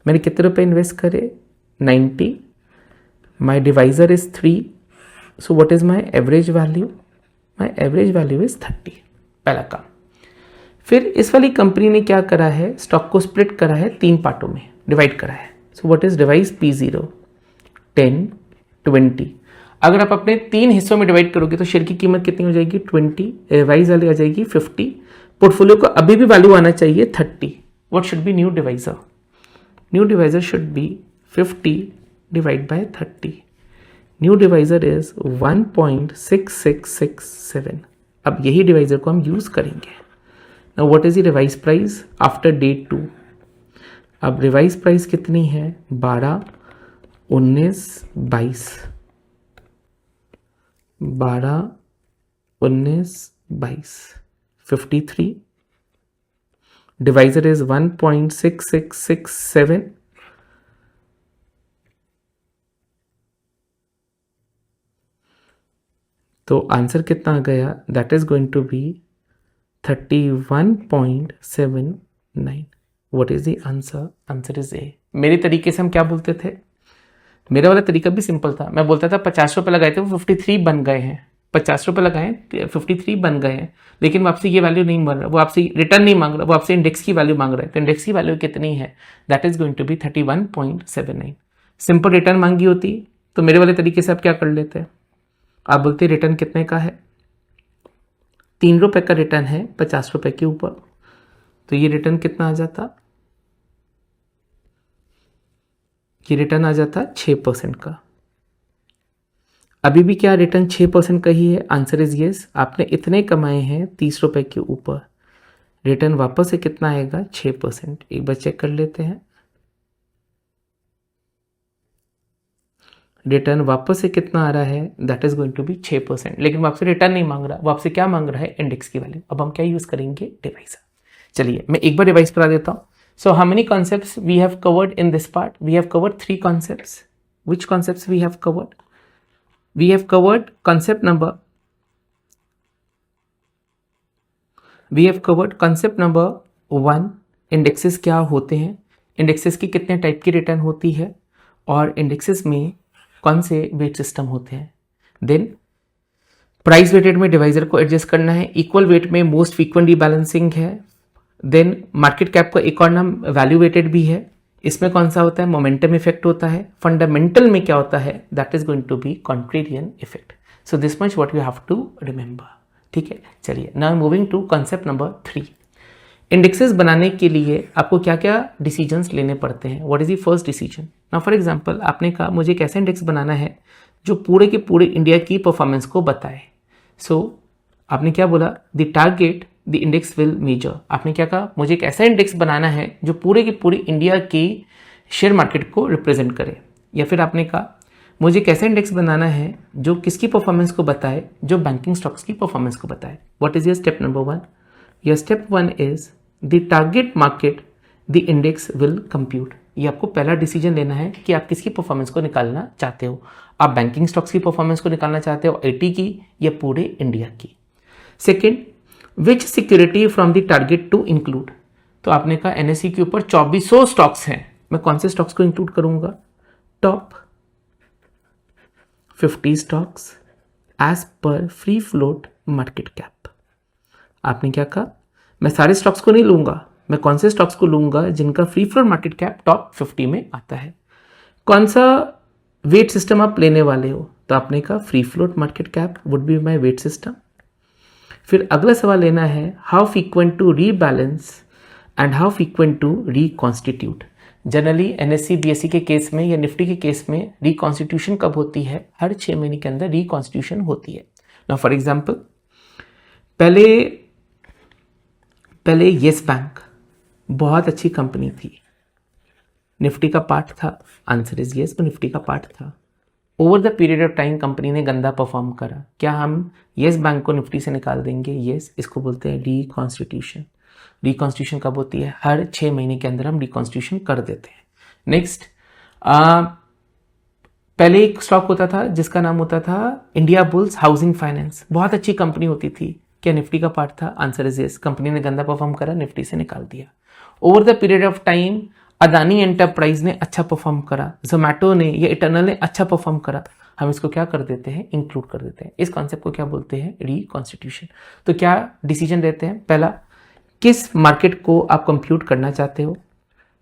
मैंने कितने रुपए इन्वेस्ट करे? 90. My divisor is 3. So what is my average value? My average value is 30. पहला काम। फिर इस वाली कंपनी ने क्या करा है? स्टॉक को स्प्लिट करा है 3 पार्टों में, डिवाइड करा है। So what is device P0? 10, 20। अगर आप अपने 3 हिस्सों में डिवाइड करोगे तो शेयर की कीमत कितनी हो जाएगी? 20। डिवाइस वाली आ जाएगी 50। पोर्टफोलियो को अभी भी वैल्यू आना चाहिए 30। What should be new divisor? New divisor should be 50 divide by 30. New divisor is 1.6667. अब यही डिवाइजर को हम यूज करेंगे। Now what is the revised price after date 2? अब रिवाइज प्राइस कितनी है? 12, 19, 22। 12, 19, 22, 53. Divisor is 1.6667. तो आंसर कितना आ गया? That is going to be 31.79। What is the answer? Answer is A. मेरे तरीके से हम क्या बोलते थे? मेरा वाला तरीका भी सिंपल था। मैं बोलता था 50 रुपये लगाए थे वो 53 बन गए हैं। 50 रुपये लगाए 53 बन गए हैं, लेकिन वो आपसे ये वैल्यू नहीं मांग रहा, वो आपसे रिटर्न नहीं मांग रहा, वो आपसे इंडेक्स की वैल्यू मांग रहा है। तो इंडेक्स की वैल्यू कितनी है? That is going to be 31.79। Simple return मांगी होती तो मेरे वाले तरीके से आप क्या कर लेते हैं? आप बोलते रिटर्न कितने का है? 3 रुपए का रिटर्न है 50 रुपए के ऊपर, तो ये रिटर्न कितना आ जाता? ये रिटर्न आ जाता 6% का। अभी भी क्या रिटर्न 6% का ही है? Answer is yes. आपने इतने कमाए हैं 30 रुपए के ऊपर, रिटर्न वापस से कितना आएगा? 6%। एक बार चेक कर लेते हैं। रिटर्न वापस से कितना आ रहा है, that is going to be 6%, लेकिन वो आपसे रिटर्न नहीं मांग रहा, वो आपसे क्या मांग रहा है, इंडेक्स की वैल्यू। अब हम क्या यूज करेंगे, डिवाइस। चलिए मैं एक बार रिवाइज करा देता हूँ। So how many concepts we have covered in this part, we have covered 3 concepts. Which concepts we have covered, we have covered concept number, we have covered concept number 1, indexes क्या होते हैं, indexes की कितने type की return होती है, और indexes में कौन से वेट सिस्टम होते हैं। देन प्राइस वेटेड में डिवाइजर को एडजस्ट करना है, इक्वल वेट में मोस्ट फ्रीक्वेंट रीबैलेंसिंग है। देन मार्केट कैप का एक और नाम वैल्यू वेटेड भी है, इसमें कौन सा होता है, मोमेंटम इफेक्ट होता है। फंडामेंटल में क्या होता है, that is going to be contrarian effect. So this much what you have to remember, ठीक है। चलिए now moving to concept number 3। Indexes बनाने के लिए आपको क्या क्या डिसीजंस लेने पड़ते हैं, what is the first decision. Now for example आपने कहा मुझे एक ऐसा इंडेक्स बनाना है जो पूरे के पूरे इंडिया की परफॉर्मेंस को बताए। सो आपने क्या बोला, the target the index will measure. आपने क्या कहा, मुझे एक ऐसा इंडेक्स बनाना है जो पूरे के पूरे इंडिया की शेयर मार्केट को रिप्रेजेंट करे। या फिर आपने कहा मुझे एक ऐसा इंडेक्स बनाना है जो किसकी परफॉर्मेंस को बताए, जो बैंकिंग स्टॉक्स की परफॉर्मेंस को बताए। What is your step number 1, your step 1 is the target market the index will compute. ये आपको पहला डिसीजन लेना है कि आप किसकी परफॉर्मेंस को निकालना चाहते हो, आप बैंकिंग स्टॉक्स की परफॉर्मेंस को निकालना चाहते हो, आईटी की, या पूरे इंडिया की। Second, which security from the target to include. तो आपने कहा एनएससी के ऊपर 2400 स्टॉक्स हैं, मैं कौन से स्टॉक्स को इंक्लूड करूंगा, top 50 stocks as per free float market cap. आपने क्या कहा, मैं सारे स्टॉक्स को नहीं लूंगा, मैं कौन से स्टॉक्स को लूंगा जिनका free float market cap top 50 में आता है। कौन सा वेट सिस्टम आप लेने वाले हो, तो आपने कहा free float market cap would be my weight system. फिर अगला सवाल लेना है, how frequent to rebalance and how frequent to reconstitute. Generally NSC BSC के केस में या निफ्टी के केस में रिकॉन्स्टिट्यूशन कब होती है, हर 6 महीने के अंदर रिकॉन्स्टिट्यूशन होती है। नाउ फॉर एग्जांपल, पहले येस बैंक बहुत अच्छी कंपनी थी, निफ्टी का पार्ट था, आंसर इज येस, निफ्टी का पार्ट था। Over the period of time company ने गंदा परफॉर्म करा, क्या हम येस बैंक को निफ्टी से निकाल देंगे, येस, इसको बोलते हैं रिकॉन्स्टिट्यूशन। रिकॉन्स्टिट्यूशन कब होती है, हर 6 महीने के अंदर हम रिकॉन्स्टिट्यूशन कर देते हैं। नेक्स्ट, पहले एक स्टॉक होता था जिसका नाम होता था इंडिया बुल्स हाउसिंग फाइनेंस, बहुत अच्छी कंपनी होती थी, क्या निफ्टी का पार्ट था, आंसर इज यस, कंपनी ने गंदा परफॉर्म करा, निफ्टी से निकाल दिया। Over the period of time Adani enterprise ने अच्छा परफॉर्म करा, जोमैटो ने या इटर्नल ने अच्छा परफॉर्म करा, हम इसको क्या कर देते हैं, इंक्लूड कर देते हैं। इस कॉन्सेप्ट को क्या बोलते हैं, रिकॉन्स्टिट्यूशन। तो क्या डिसीजन लेते हैं, पहला किस मार्केट को आप कंप्यूट करना चाहते हो,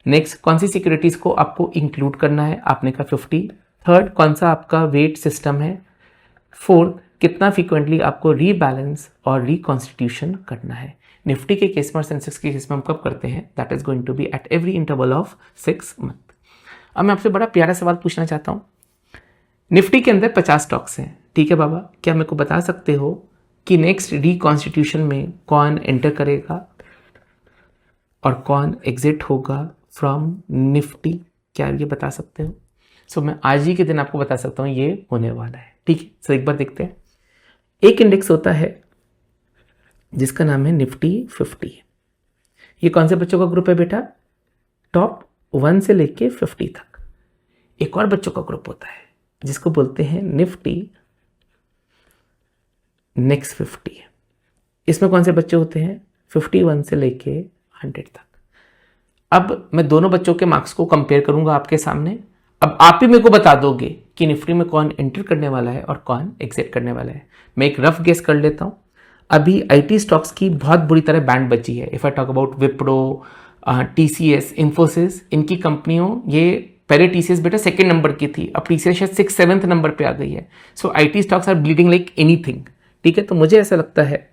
नेक्स्ट कौन सी सिक्योरिटीज को आपको इंक्लूड करना है, आपने कहा 50, थर्ड कौन सा आपका वेट सिस्टम है, फोर्थ कितना फ्रीक्वेंटली आपको रीबैलेंस और रिकॉन्स्टिट्यूशन करना है। निफ्टी के केस में और सेंसेक्स के केस में हम कब करते हैं, that is going to be at every interval of 6 month. अब मैं आपसे बड़ा प्यारा सवाल पूछना चाहता हूं, निफ्टी के अंदर 50 स्टॉक्स हैं, ठीक है बाबा, क्या मेरे को बता सकते हो कि नेक्स्ट रिकॉन्स्टिट्यूशन में कौन एंटर करेगा और कौन एग्जिट होगा फ्रॉम निफ्टी, क्या ये बता सकते हो? सो मैं आज ही के दिन आपको बता सकता हूं ये होने वाला है, ठीक है। सो एक बार देखते हैं, एक इंडेक्स होता है जिसका नाम है निफ्टी 50। ये कौन से बच्चों का ग्रुप है बेटा, टॉप 1 से लेके 50 तक। एक और बच्चों का ग्रुप होता है जिसको बोलते हैं निफ्टी नेक्स्ट 50। इसमें कौन से बच्चे होते हैं, 51 से लेके 100 तक। अब मैं दोनों बच्चों के मार्क्स को कंपेयर करूंगा आपके सामने, अब आप ही मेरे को बता दोगे कि निफ्टी में कौन एंटर करने वाला है और कौन एग्जिट करने वाला है। मैं एक रफ गेस कर लेता हूं, अभी आईटी स्टॉक्स की बहुत बुरी तरह बैंड बची है। If I talk about Wipro, TCS, Infosys, इनकी कंपनियों, ये पहले टीसीएस बेटा 2nd नंबर की थी, अब टीसीएस शायद 6th-7th नंबर पे आ गई है। So IT stocks are bleeding like anything, ठीक है। तो मुझे ऐसा लगता है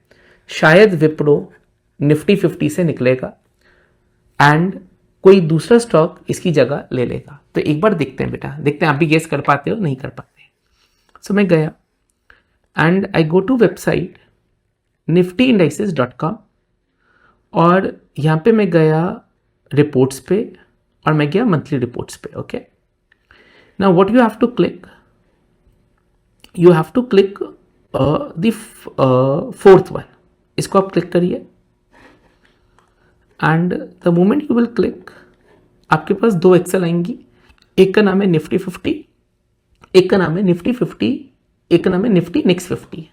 शायद विप्रो निफ्टी 50 से निकलेगा एंड कोई दूसरा स्टॉक इसकी जगह ले लेगा। तो एक बार देखते हैं बेटा, देखते हैं आप भी गेस कर पाते हो नहीं कर पाते। सो मैं गया and I go to website niftyindices.com और यहाँ पे मैं गया रिपोर्ट्स पे और मैं गया मंथली रिपोर्ट्स पे। Okay, now what you have to click, you have to click the fourth one, इसको आप क्लिक करिए and the moment you will click आपके पास दो एक्सेल आएंगी, एक का नाम है निफ्टी 50, एक का नाम है निफ्टी 50, एक का नाम है निफ्टी नेक्स्ट 50।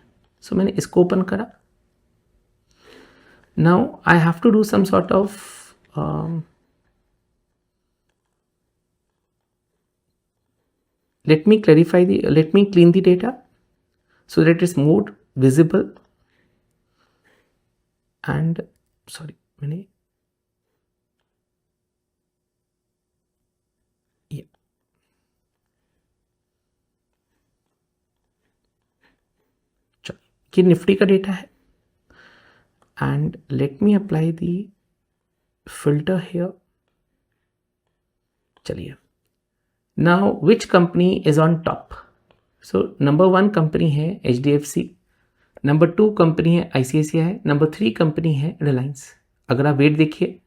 सो मैंने इसको ओपन करा। Now I have to do some sort of let me clean the data so that it's more visible and sorry मैंने ये निफ्टी का डेटा है and let me apply the filter here. चलिए, now which company is on top? So number 1 company है HDFC, number 2 company है ICICI, number 3 company है Reliance. अगर आप वेट देखिए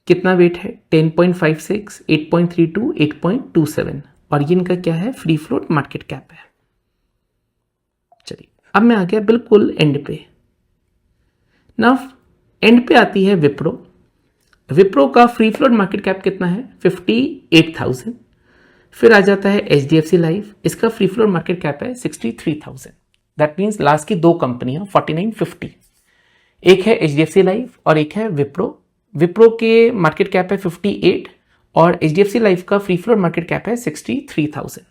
कितना वेट है, 10.56, 8.32, 8.27 और ये इनका क्या है, फ्री फ्लोट मार्केट कैप है। चलिए, अब मैं आ गया बिल्कुल एंड पे। ना एंड पे आती है विप्रो। विप्रो का फ्री फ्लोट मार्केट कैप कितना है, 58,000। फिर आ जाता है HDFC लाइफ, इसका फ्री फ्लोट मार्केट कैप है 63,000। दैट मीन्स लास्ट की दो कंपनियां 4950, एक है HDFC लाइफ और एक है विप्रो। विप्रो के मार्केट कैप है 58 और HDFC लाइफ का फ्री फ्लोट मार्केट कैप है 63,000।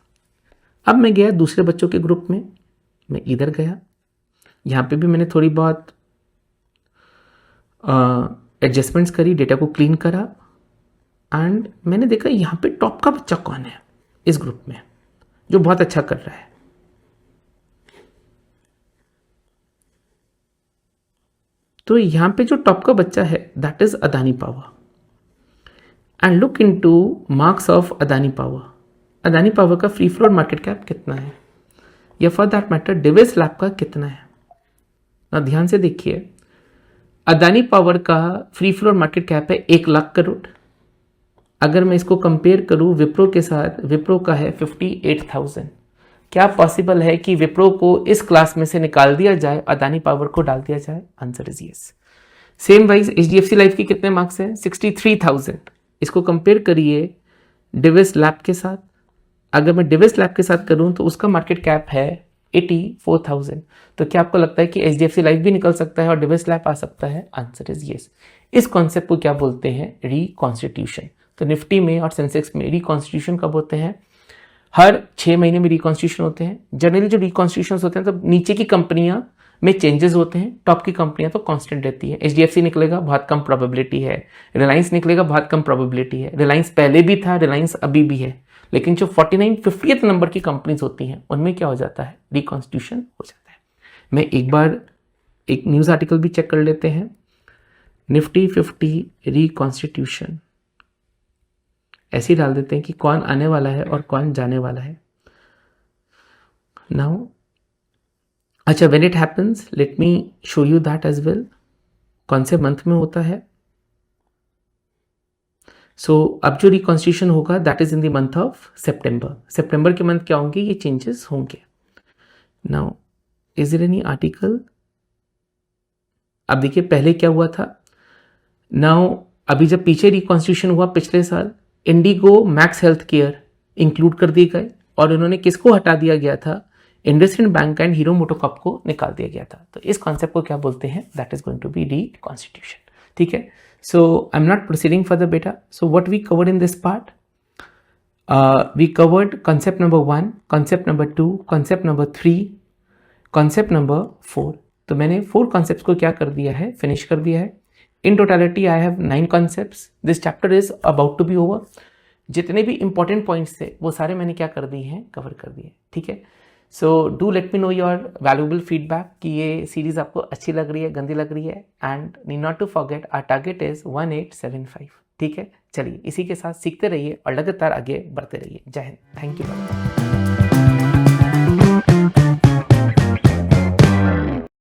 अब मैं गया दूसरे बच्चों के ग्रुप में, मैं इधर गया, यहाँ पे भी मैंने थोड़ी बहुत एडजस्टमेंट्स करी, डेटा को क्लीन करा एंड मैंने देखा यहाँ पे टॉप का बच्चा कौन है इस ग्रुप में जो बहुत अच्छा कर रहा है। तो यहाँ पे जो टॉप का बच्चा है that is Adani power and look into marks of Adani power. Adani power का फ्री फ्लोट मार्केट कैप कितना है, या for that matter Divi's lab का कितना है। ना ध्यान से देखिए, अदानी पावर का फ्री फ्लोट मार्केट कैप है 1 लाख करोड़। अगर मैं इसको कंपेयर करूं विप्रो के साथ, विप्रो का है 58,000। क्या पॉसिबल है कि विप्रो को इस क्लास में से निकाल दिया जाए, अदानी पावर को डाल दिया जाए? Answer is yes. Same wise HDFC life की कितने मार्क्स हैं, 63,000। इसको कंपेयर करिए डिविस लैब के साथ। अगर मैं डिविस लैब के साथ करूं तो उसका मार्केट कैप है 84,000। तो क्या आपको लगता है कि HDFC लाइफ भी निकल सकता है और डिविस लैब आ सकता है? Answer is yes. इस कॉन्सेप्ट को क्या बोलते हैं, रिकॉन्स्टिट्यूशन। तो निफ्टी में और सेंसेक्स में रिकॉन्स्टिट्यूशन कब होते हैं, हर 6 महीने में रिकॉन्स्टिट्यूशन होते हैं। जनरली जो रिकॉन्स्टिट्यूशन होते हैं तो नीचे की कंपनियां में चेंजेस होते हैं, टॉप की कंपनियां तो कांस्टेंट रहती है। HDFC निकलेगा बहुत कम प्रोबेबिलिटी है, रिलायंस निकलेगा बहुत कम प्रोबेबिलिटी है। रिलायंस पहले भी था, रिलायंस अभी भी है, लेकिन जो 49-50th नंबर की कंपनीज होती हैं उनमें क्या हो जाता है, रिकॉन्स्टिट्यूशन हो जाता है। मैं एक बार एक न्यूज़ आर्टिकल भी चेक कर लेते हैं, निफ्टी 50 रिकॉन्स्टिट्यूशन, ऐसे ही डाल देते हैं कि कौन आने वाला है और कौन जाने वाला है। नाउ अच्छा, when it happens let me show you that as well, कौन से मंथ में होता है। सो अब जो रिकॉन्स्टिट्यूशन होगा that is in the month of September. सितंबर के मंथ क्या होंगे, ये चेंजेस होंगे। Now is there any article? अब देखिए पहले क्या हुआ था। नाउ अभी जब पीछे रिकॉन्स्टिट्यूशन हुआ पिछले साल, Indigo, max health care include कर दिए गए और इन्होंने किसको हटा दिया गया था, IndusInd bank and hero MotoCorp को निकाल दिया गया था। तो इस कॉन्सेप्ट को क्या बोलते हैं, that is going to be reconstitution. ठीक है, so I'm not proceeding further beta. So what we covered in this part, we covered concept number 1, concept number 2, concept number 3, concept number 4. तो मैंने 4 concepts को क्या कर दिया है, फिनिश कर दिया है। In totality I have 9 concepts. This chapter is about to be over. जितने भी important points थे वो सारे मैंने क्या कर दिए हैं, कवर कर दिए। ठीक है, so do let me know your valuable feedback कि ये सीरीज आपको अच्छी लग रही है, गंदी लग रही है। And need not to forget our target is 1875। ठीक है, चलिए इसी के साथ सीखते रहिए और लगातार आगे बढ़ते रहिए। जय हिंद, थैंक यू।